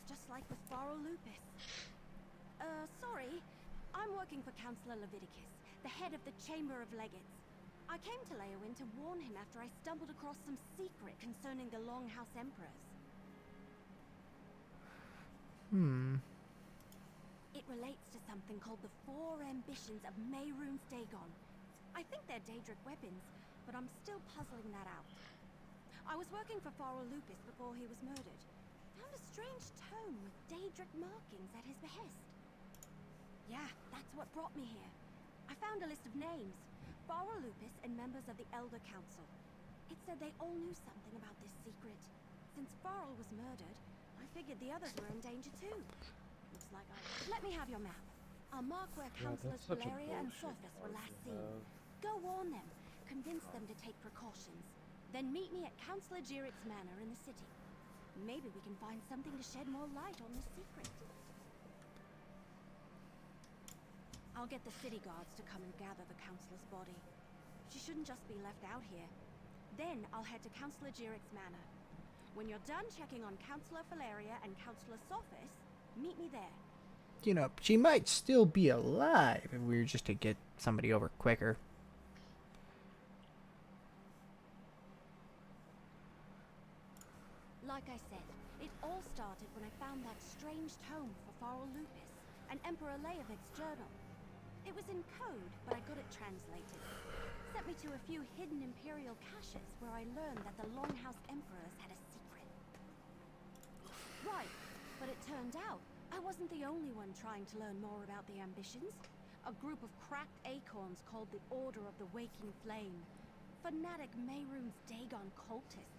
Just like with Farrell Lupus. Sorry. I'm working for Counselor Leviticus, the head of the Chamber of Legates. I came to Leowyn to warn him after I stumbled across some secret concerning the Longhouse Emperors. It relates to something called the Four Ambitions of Mehrunes Dagon. I think they're Daedric weapons, but I'm still puzzling that out. I was working for Farrell Lupus before he was murdered. Found a strange tome with Daedric markings at his behest. Yeah, that's what brought me here. I found a list of names. Farrell Lupus and members of the Elder Council. It said they all knew something about this secret. Since Farrell was murdered, I figured the others were in danger too. Looks like Let me have your map. I'll mark where Councillors that's such a Valeria and bullshit Sophis were card last to seen. have. Go warn them. Convince them to take precautions. Then meet me at Councillor Jiric's manor in the city. Maybe we can find something to shed more light on this secret. I'll get the city guards to come and gather the Councillor's body. She shouldn't just be left out here. Then I'll head to Councillor Jiric's manor. When you're done checking on Councillor Valeria and Councillor Sophis, meet me there. You know, she might still be alive if we were just to get somebody over quicker. Like I said, it all started when I found that strange tome for Farrell Lupus and Emperor Leovik's journal. It was in code, but I got it translated. Sent me to a few hidden Imperial caches where I learned that the Longhouse Emperors had a secret. Right, but it turned out I wasn't the only one trying to learn more about the ambitions. A group of cracked acorns called the Order of the Waking Flame. Fanatic Mehrunes Dagon cultists.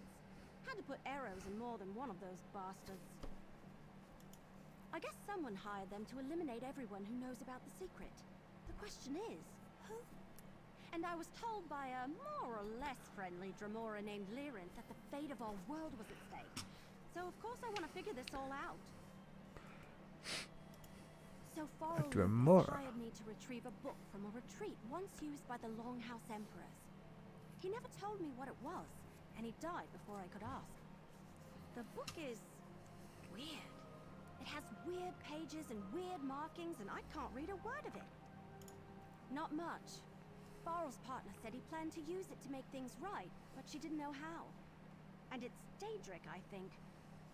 Had to put arrows in more than one of those bastards. I guess someone hired them to eliminate everyone who knows about the secret. The question is, who? And I was told by a more or less friendly Dremora named Lyrinth that the fate of our world was at stake. So of course I want to figure this all out. So Farrell Dremora hired me to retrieve a book from a retreat once used by the Longhouse Emperors. He never told me what it was, and he died before I could ask. The book is weird. It has weird pages and weird markings, and I can't read a word of it. Not much. Farrell's partner said he planned to use it to make things right, but she didn't know how. And it's Daedric, I think.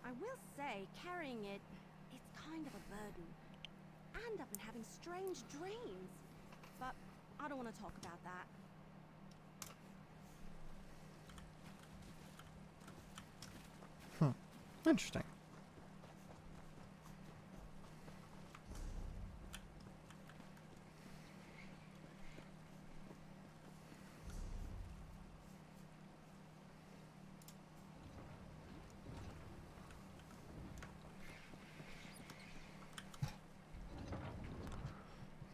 I will say, carrying it is kind of a burden. And I've been having strange dreams. But I don't want to talk about that. Interesting.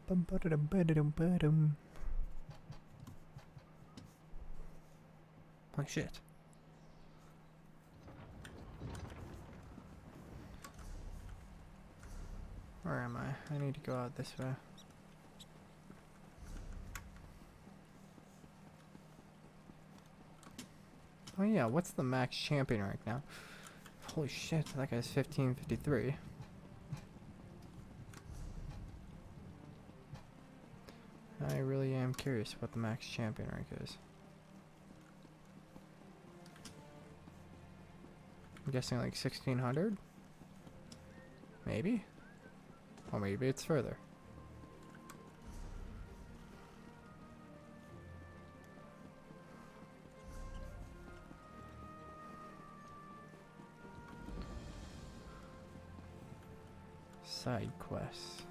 Bum ba dum ba dum ba dum. Oh shit. Where am I? I need to go out this way. Oh yeah, what's the max champion rank now? Holy shit, that guy's 1553. I really am curious what the max champion rank is. I'm guessing like 1600? Maybe? Or maybe it's further. Side quests.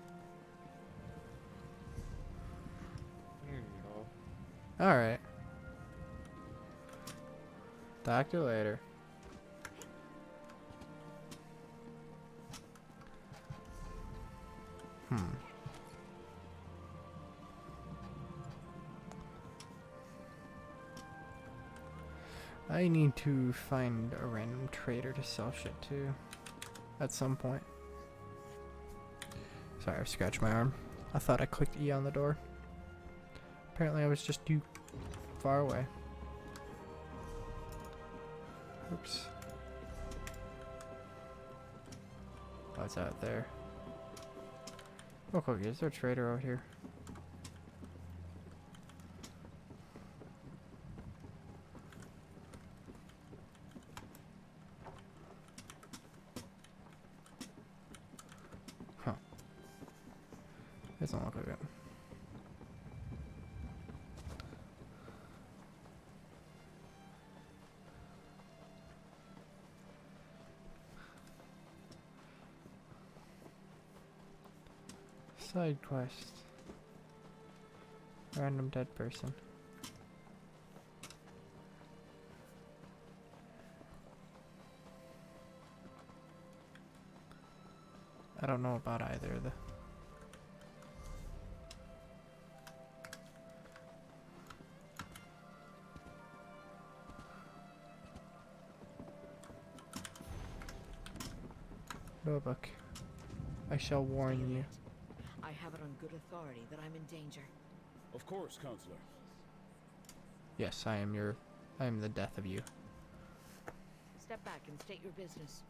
There you go. Alright. Talk to you later. I need to find a random trader to sell shit to at some point. Sorry, I scratched my arm. I thought I clicked E on the door. Apparently I was just too far away. Oops. Oh, it's out there. Oh, Cookie, is there a trader out here? Doesn't look like it. Side quest. Random dead person. I don't know about either of the. Notebook. I shall warn you. I have it on good authority that I'm in danger. Of course, Counselor. Yes, I am the death of you. Step back and state your business.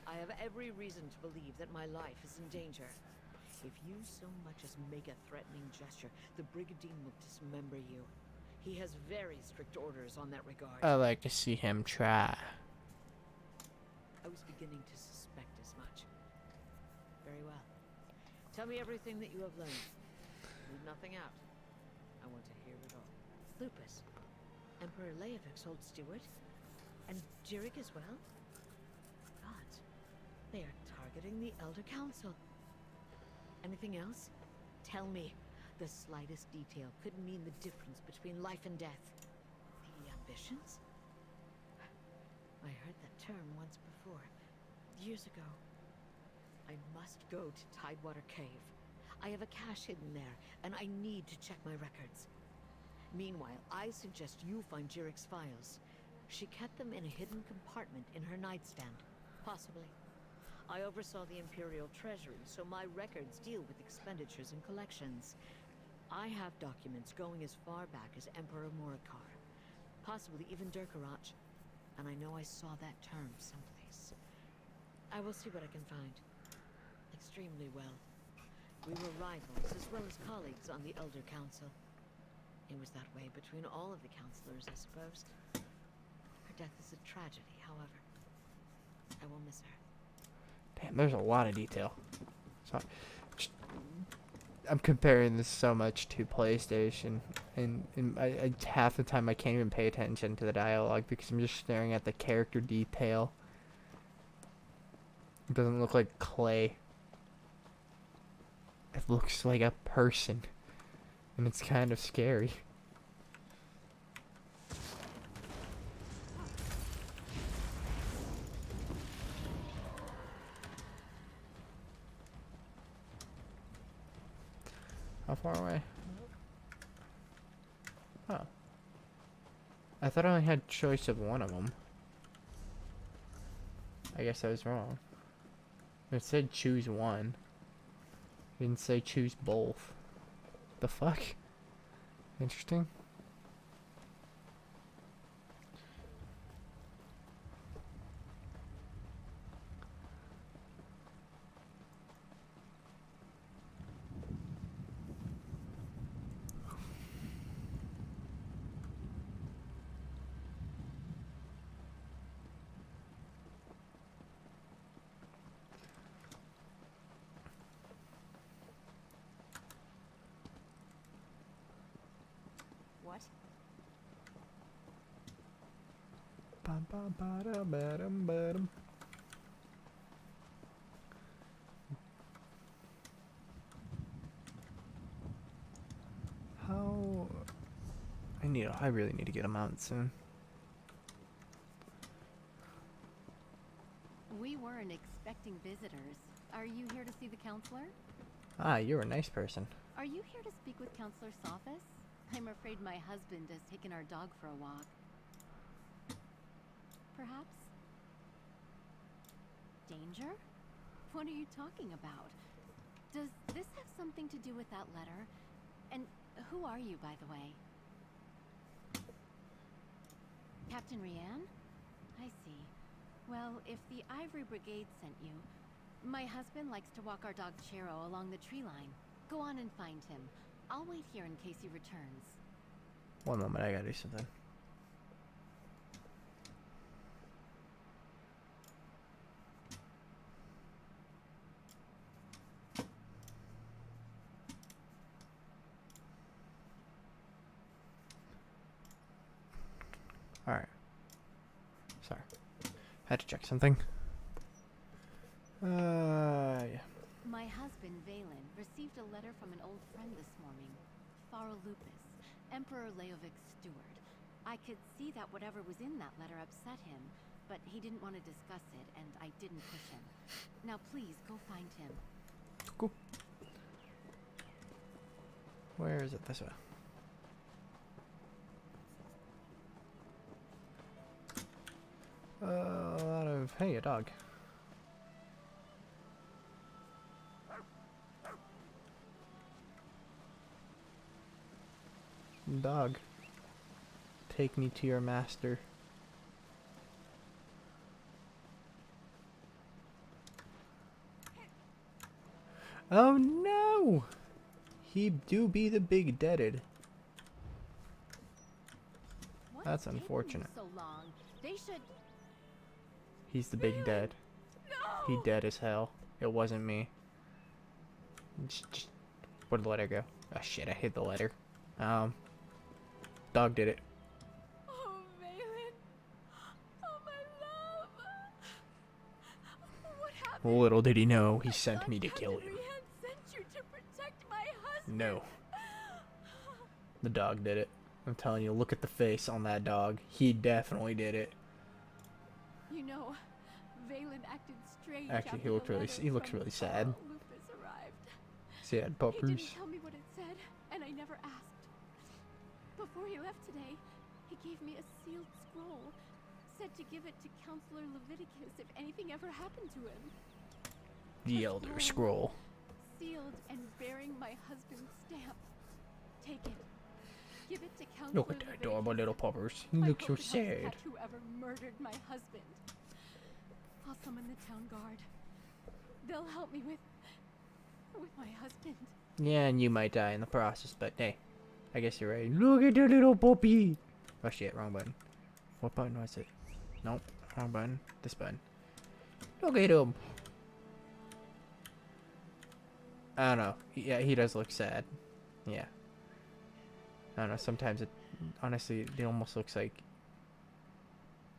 I have every reason to believe that my life is in danger. If you so much as make a threatening gesture, the Brigandine will dismember you. He has very strict orders on that regard. I like to see him try. I was beginning to suspect as much. Very well. Tell me everything that you have learned. Leave nothing out. I want to hear it all. Lupus. Emperor Leovick's old steward? And Jirik as well? Gods. They are targeting the Elder Council. Anything else? Tell me. The slightest detail could mean the difference between life and death. The ambitions? I heard that term once before. Years ago. I must go to Tidewater Cave. I have a cache hidden there, and I need to check my records. Meanwhile, I suggest you find Jirik's files. She kept them in a hidden compartment in her nightstand. Possibly. I oversaw the Imperial Treasury, so my records deal with expenditures and collections. I have documents going as far back as Emperor Morikar. Possibly even Durkarach. And I know I saw that term someplace. I will see what I can find. Extremely well. We were rivals as well as colleagues on the Elder Council. It was that way between all of the counselors, I suppose. Her death is a tragedy, however. I will miss her. Damn, there's a lot of detail. So, I'm comparing this so much to PlayStation, and I half the time I can't even pay attention to the dialogue because I'm just staring at the character detail. It doesn't look like clay. It looks like a person, and it's kind of scary. How far away? Oh. I thought I only had choice of one of them. I guess I was wrong. It said choose one. It didn't say choose both. The fuck? Interesting. What? Bum, bum, ba-dum, ba-dum, ba-dum. How? I really need to get a mount soon. We weren't expecting visitors. Are you here to see the counselor? Ah, you're a nice person. Are you here to speak with Counselor Sophis? I'm afraid my husband has taken our dog for a walk. Perhaps? Danger? What are you talking about? Does this have something to do with that letter? And who are you, by the way? Captain Rianne? I see. Well, if the Ivory Brigade sent you, my husband likes to walk our dog Chero along the tree line. Go on and find him. I'll wait here in case he returns. One moment, I gotta do something. Had to check something. Yeah. My husband, Valen, received a letter from an old friend this morning. Farl Lupus, Emperor Leovic's steward. I could see that whatever was in that letter upset him, but he didn't want to discuss it, and I didn't push him. Now please, go find him. Cool. Where is it? This way. A lot of... Hey, a dog. Dog. Take me to your master. Oh no! He do be the big deaded. What's That's taking you unfortunate. so long? They should... He's the big dead. He dead as hell. It wasn't me. Just where'd the letter go? Oh shit, I hid the letter. Dog did it. Oh, Valen. Oh, my love. What happened? Little did he know he I sent thought me to Cousin kill him. Rihan sent you to protect my husband. No. The dog did it. I'm telling you, look at the face on that dog. He definitely did it. You know, Valen acted strange. Actually, after he looked the really letter he looks from really sad. Farl Lupus arrived. He had He puppers. didn't tell me what it said, and I never asked. Before he left today, he gave me a sealed scroll. Said to give it to Counselor Leviticus if anything ever happened to him. The Elder Scroll. Sealed and bearing my husband's stamp. Take it. Give it to Counselor Look at that adorable little puppers. He I looks so hope it helps sad. catch whoever murdered my husband. I'll summon the town guard. They'll help me with my husband. Yeah, and you might die in the process, but hey, I guess you're right. Look at the little puppy. Oh shit, wrong button. What button was it? Nope, wrong button. This button. Look at him. I don't know. Yeah, he does look sad. Yeah. I don't know. Sometimes it, honestly, it almost looks like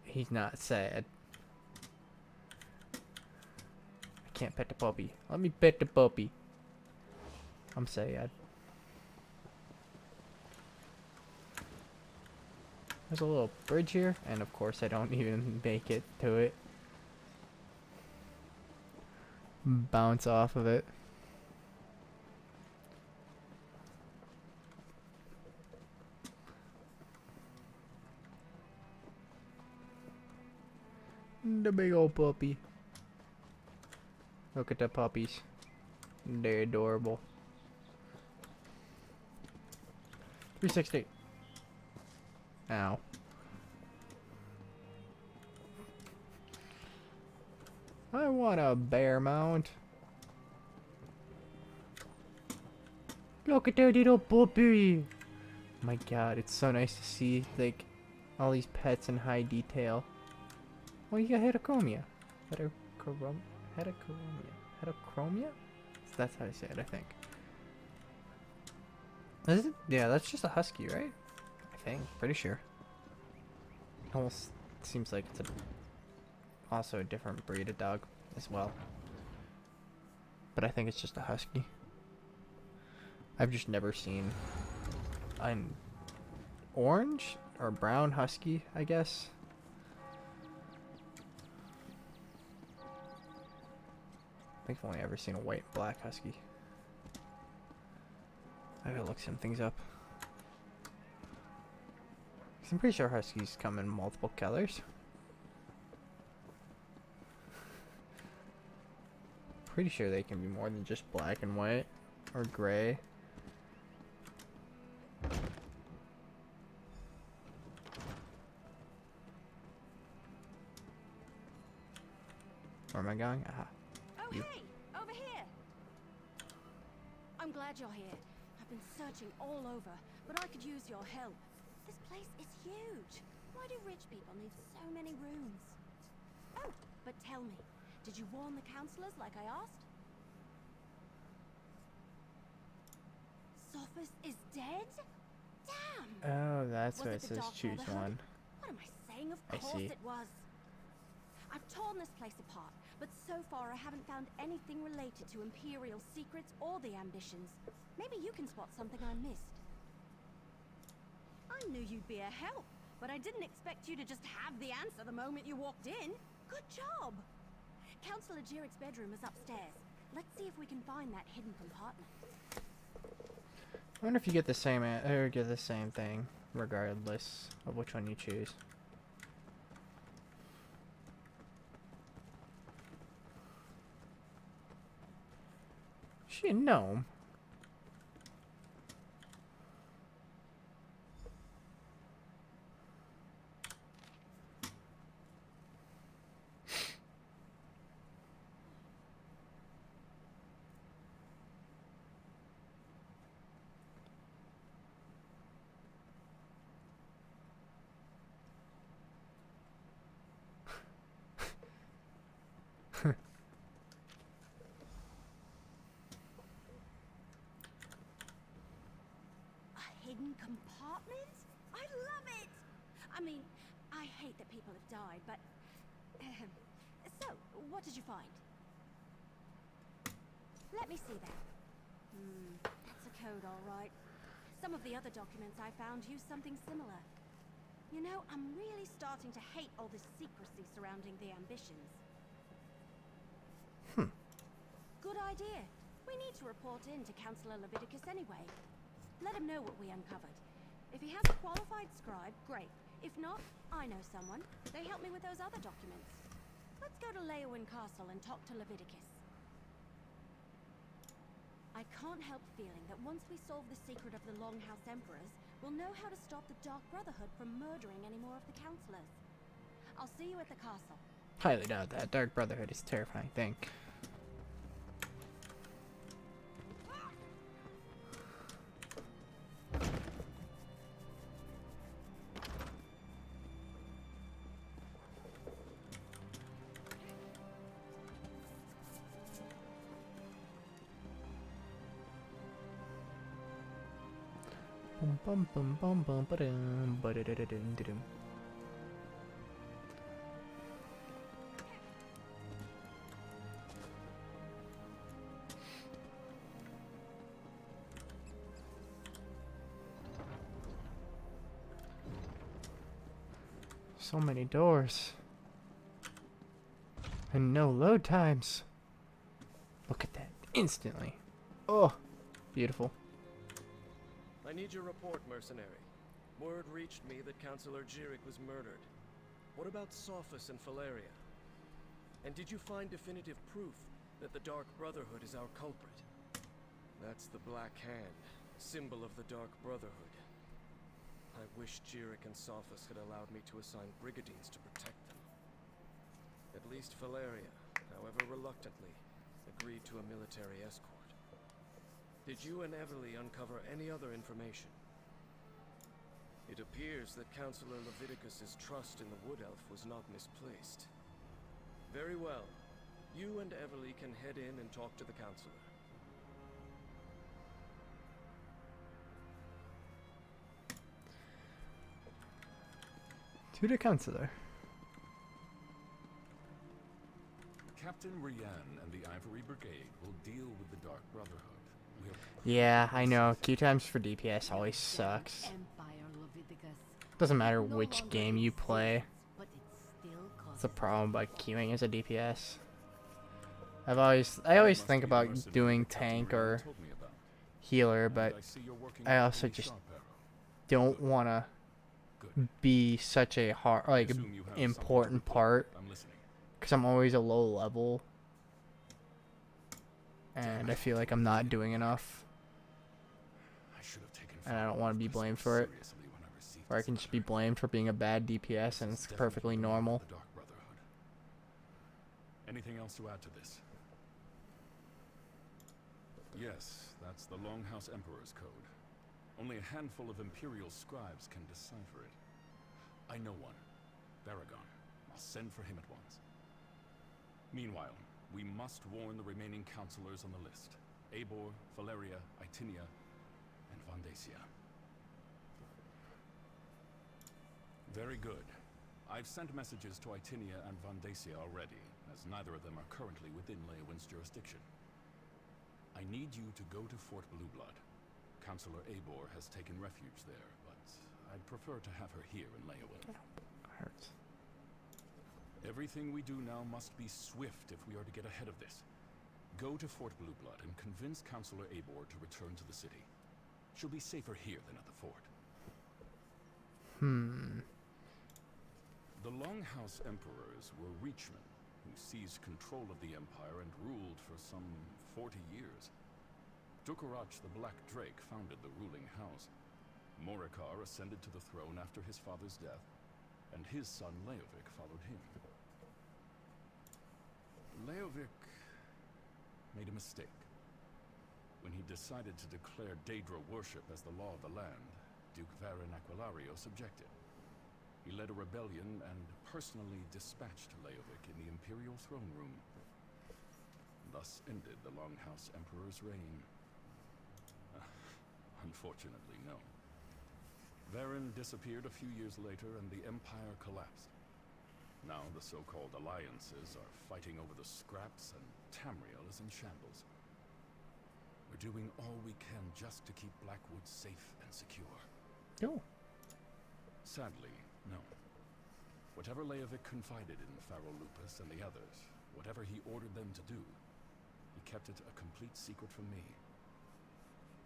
he's not sad. I can't pet the puppy. Let me pet the puppy. I'm sad. There's a little bridge here, and of course I don't even make it to it. Bounce off of it. The big old puppy. Look at the puppies. They're adorable. 360. Ow. I want a bear mount. Look at that little puppy. My god, it's so nice to see like all these pets in high detail. Well, you got heterochromia. Heterochromia? That's how I say it, I think. Is it? Yeah, that's just a husky, right? I think. Pretty sure. Almost seems like it's also a different breed of dog as well. But I think it's just a husky. I've just never seen an orange or brown husky, I guess. I think I've only ever seen a white and black husky. I gotta look some things up. 'Cause I'm pretty sure huskies come in multiple colors. Pretty sure they can be more than just black and white or gray. Where am I going? Aha. Oh, You. hey! Over here! I'm glad you're here. I've been searching all over, but I could use your help. This place is huge. Why do rich people need so many rooms? Oh, but tell me, did you warn the counselors like I asked? Sophus is dead? Damn! Oh, that's Was why it it the says Dark choose Brotherhood? one. What am I saying? Of I course see. it was. I've torn this place apart, but so far I haven't found anything related to Imperial secrets or the ambitions. Maybe you can spot something I missed. I knew you'd be a help, but I didn't expect you to just have the answer the moment you walked in. Good job! Councillor Jirik's bedroom is upstairs. Let's see if we can find that hidden compartment. I wonder if you get the same or get the same thing, regardless of which one you choose. Is she a gnome? A hidden compartment? I love it! I mean, I hate that people have died, but... So, what did you find? Let me see that. That's a code, all right. Some of the other documents I found use something similar. You know, I'm really starting to hate all this secrecy surrounding the ambitions. Good idea. We need to report in to Councillor Leviticus anyway. Let him know what we uncovered. If he has a qualified scribe, great. If not, I know someone. They helped me with those other documents. Let's go to Leowin Castle and talk to Leviticus. I can't help feeling that once we solve the secret of the Longhouse Emperors, we'll know how to stop the Dark Brotherhood from murdering any more of the councillors. I'll see you at the castle. Highly doubt that. Dark Brotherhood is a terrifying thing. Bum bum bum bum ba-dum, ba-da-da-da-dum-da-dum. So many doors. And no load times. Look at that. Instantly. Oh, beautiful. I need your report, mercenary. Word reached me that Councillor Jirik was murdered. What about Sophus and Valeria? And did you find definitive proof that the Dark Brotherhood is our culprit? That's the Black Hand, symbol of the Dark Brotherhood. I wish Jirik and Sophus had allowed me to assign brigadines to protect them. At least Valeria, however reluctantly, agreed to a military escort. Did you and Everly uncover any other information? It appears that Councillor Leviticus's trust in the Wood Elf was not misplaced. Very well. You and Everly can head in and talk to the Councillor. To the Councillor. Captain Rian and the Ivory Brigade will deal with the Dark Brotherhood. Yeah, I know. Q times for DPS always sucks. Doesn't matter which game you play. It's a problem about queuing as a DPS. I always think about doing tank or healer, but I also just don't want to be such a hard, like, important part, because I'm always a low level, and I feel like I'm not doing enough, and I don't want to be blamed for it, or I can just be blamed for being a bad DPS, and it's perfectly normal. Anything else to add to this? Yes, that's the Longhouse Emperor's code. Only a handful of Imperial scribes can decipher it. I know one. Baragon. I'll send for him at once. Meanwhile, we must warn the remaining councillors on the list. Eivor, Valeria, Itinia, and Vondacia. Very good. I've sent messages to Itinia and Vandacia already, as neither of them are currently within Leowin's jurisdiction. I need you to go to Fort Blueblood. Counselor Eibor has taken refuge there, but I'd prefer to have her here in Leowin. Hurts. Everything we do now must be swift if we are to get ahead of this. Go to Fort Blueblood and convince Counselor Eibor to return to the city. She'll be safer here than at the fort. The Longhouse Emperors were Reachmen, who seized control of the Empire and ruled for some 40 years. Dukarach the Black Drake founded the ruling house. Morikar ascended to the throne after his father's death, and his son Leovic followed him. Leovic made a mistake. When he decided to declare Daedra worship as the law of the land, Duke Varin Aquilarios objected. He led a rebellion and personally dispatched Leovic in the Imperial throne room. Thus ended the Longhouse Emperor's reign. Unfortunately, no. Varin disappeared a few years later and the Empire collapsed. Now the so-called alliances are fighting over the scraps and Tamriel is in shambles. We're doing all we can just to keep Blackwood safe and secure. Oh. Sadly, no. Whatever Leovic confided in Pharaoh Lupus and the others, whatever he ordered them to do, he kept it a complete secret from me.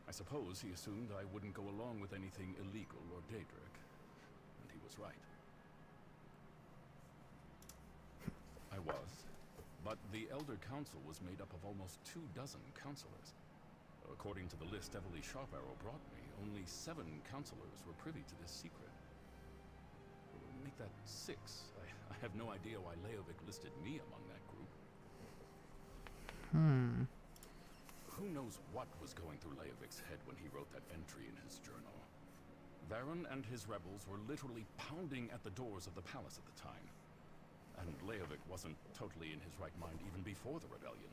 I suppose he assumed I wouldn't go along with anything illegal or Daedric, and he was right. I was, but the Elder Council was made up of almost 24 counselors. According to the list Evely Sharparrow brought me, only 7 counselors were privy to this secret. Make that 6. I have no idea why Leovic listed me among that group. Who knows what was going through Leovic's head when he wrote that entry in his journal? Varin and his rebels were literally pounding at the doors of the palace at the time. And Leovic wasn't totally in his right mind even before the rebellion.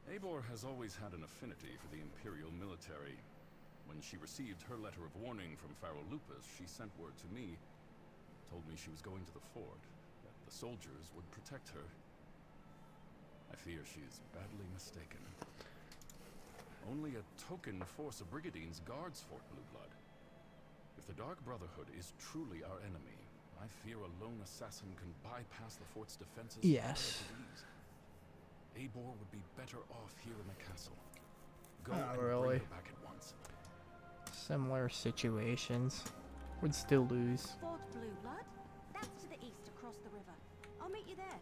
Eibor has always had an affinity for the Imperial military. When she received her letter of warning from Pharaoh Lupus, she sent word to me, told me she was going to the fort, that the soldiers would protect her. I fear she's badly mistaken. Only a token force of Brigadines guards Fort Blueblood. If the Dark Brotherhood is truly our enemy, I fear a lone assassin can bypass the fort's defenses. Yes. Eibor would be better off here in the castle. Go Not and really. bring her back at once. Similar situations. Would still lose. Fort Blueblood? That's to the east across the river. I'll meet you there.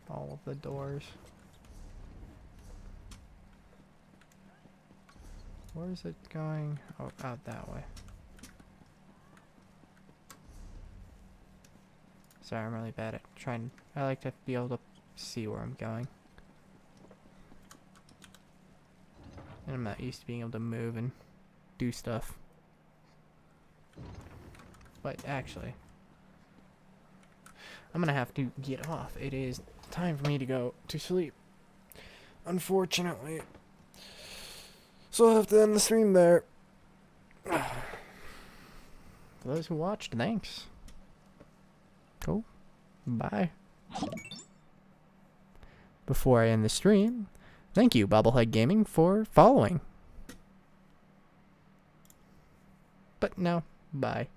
All of the doors. Where is it going? Oh, out that way. Sorry, I'm really bad at trying. I like to be able to see where I'm going. And I'm not used to being able to move and do stuff. But actually, I'm gonna have to get off. It is time for me to go to sleep. Unfortunately. So I'll have to end the stream there. For those who watched, thanks. Cool. Bye. Before I end the stream, thank you, Bobblehead Gaming, for following. But no, bye.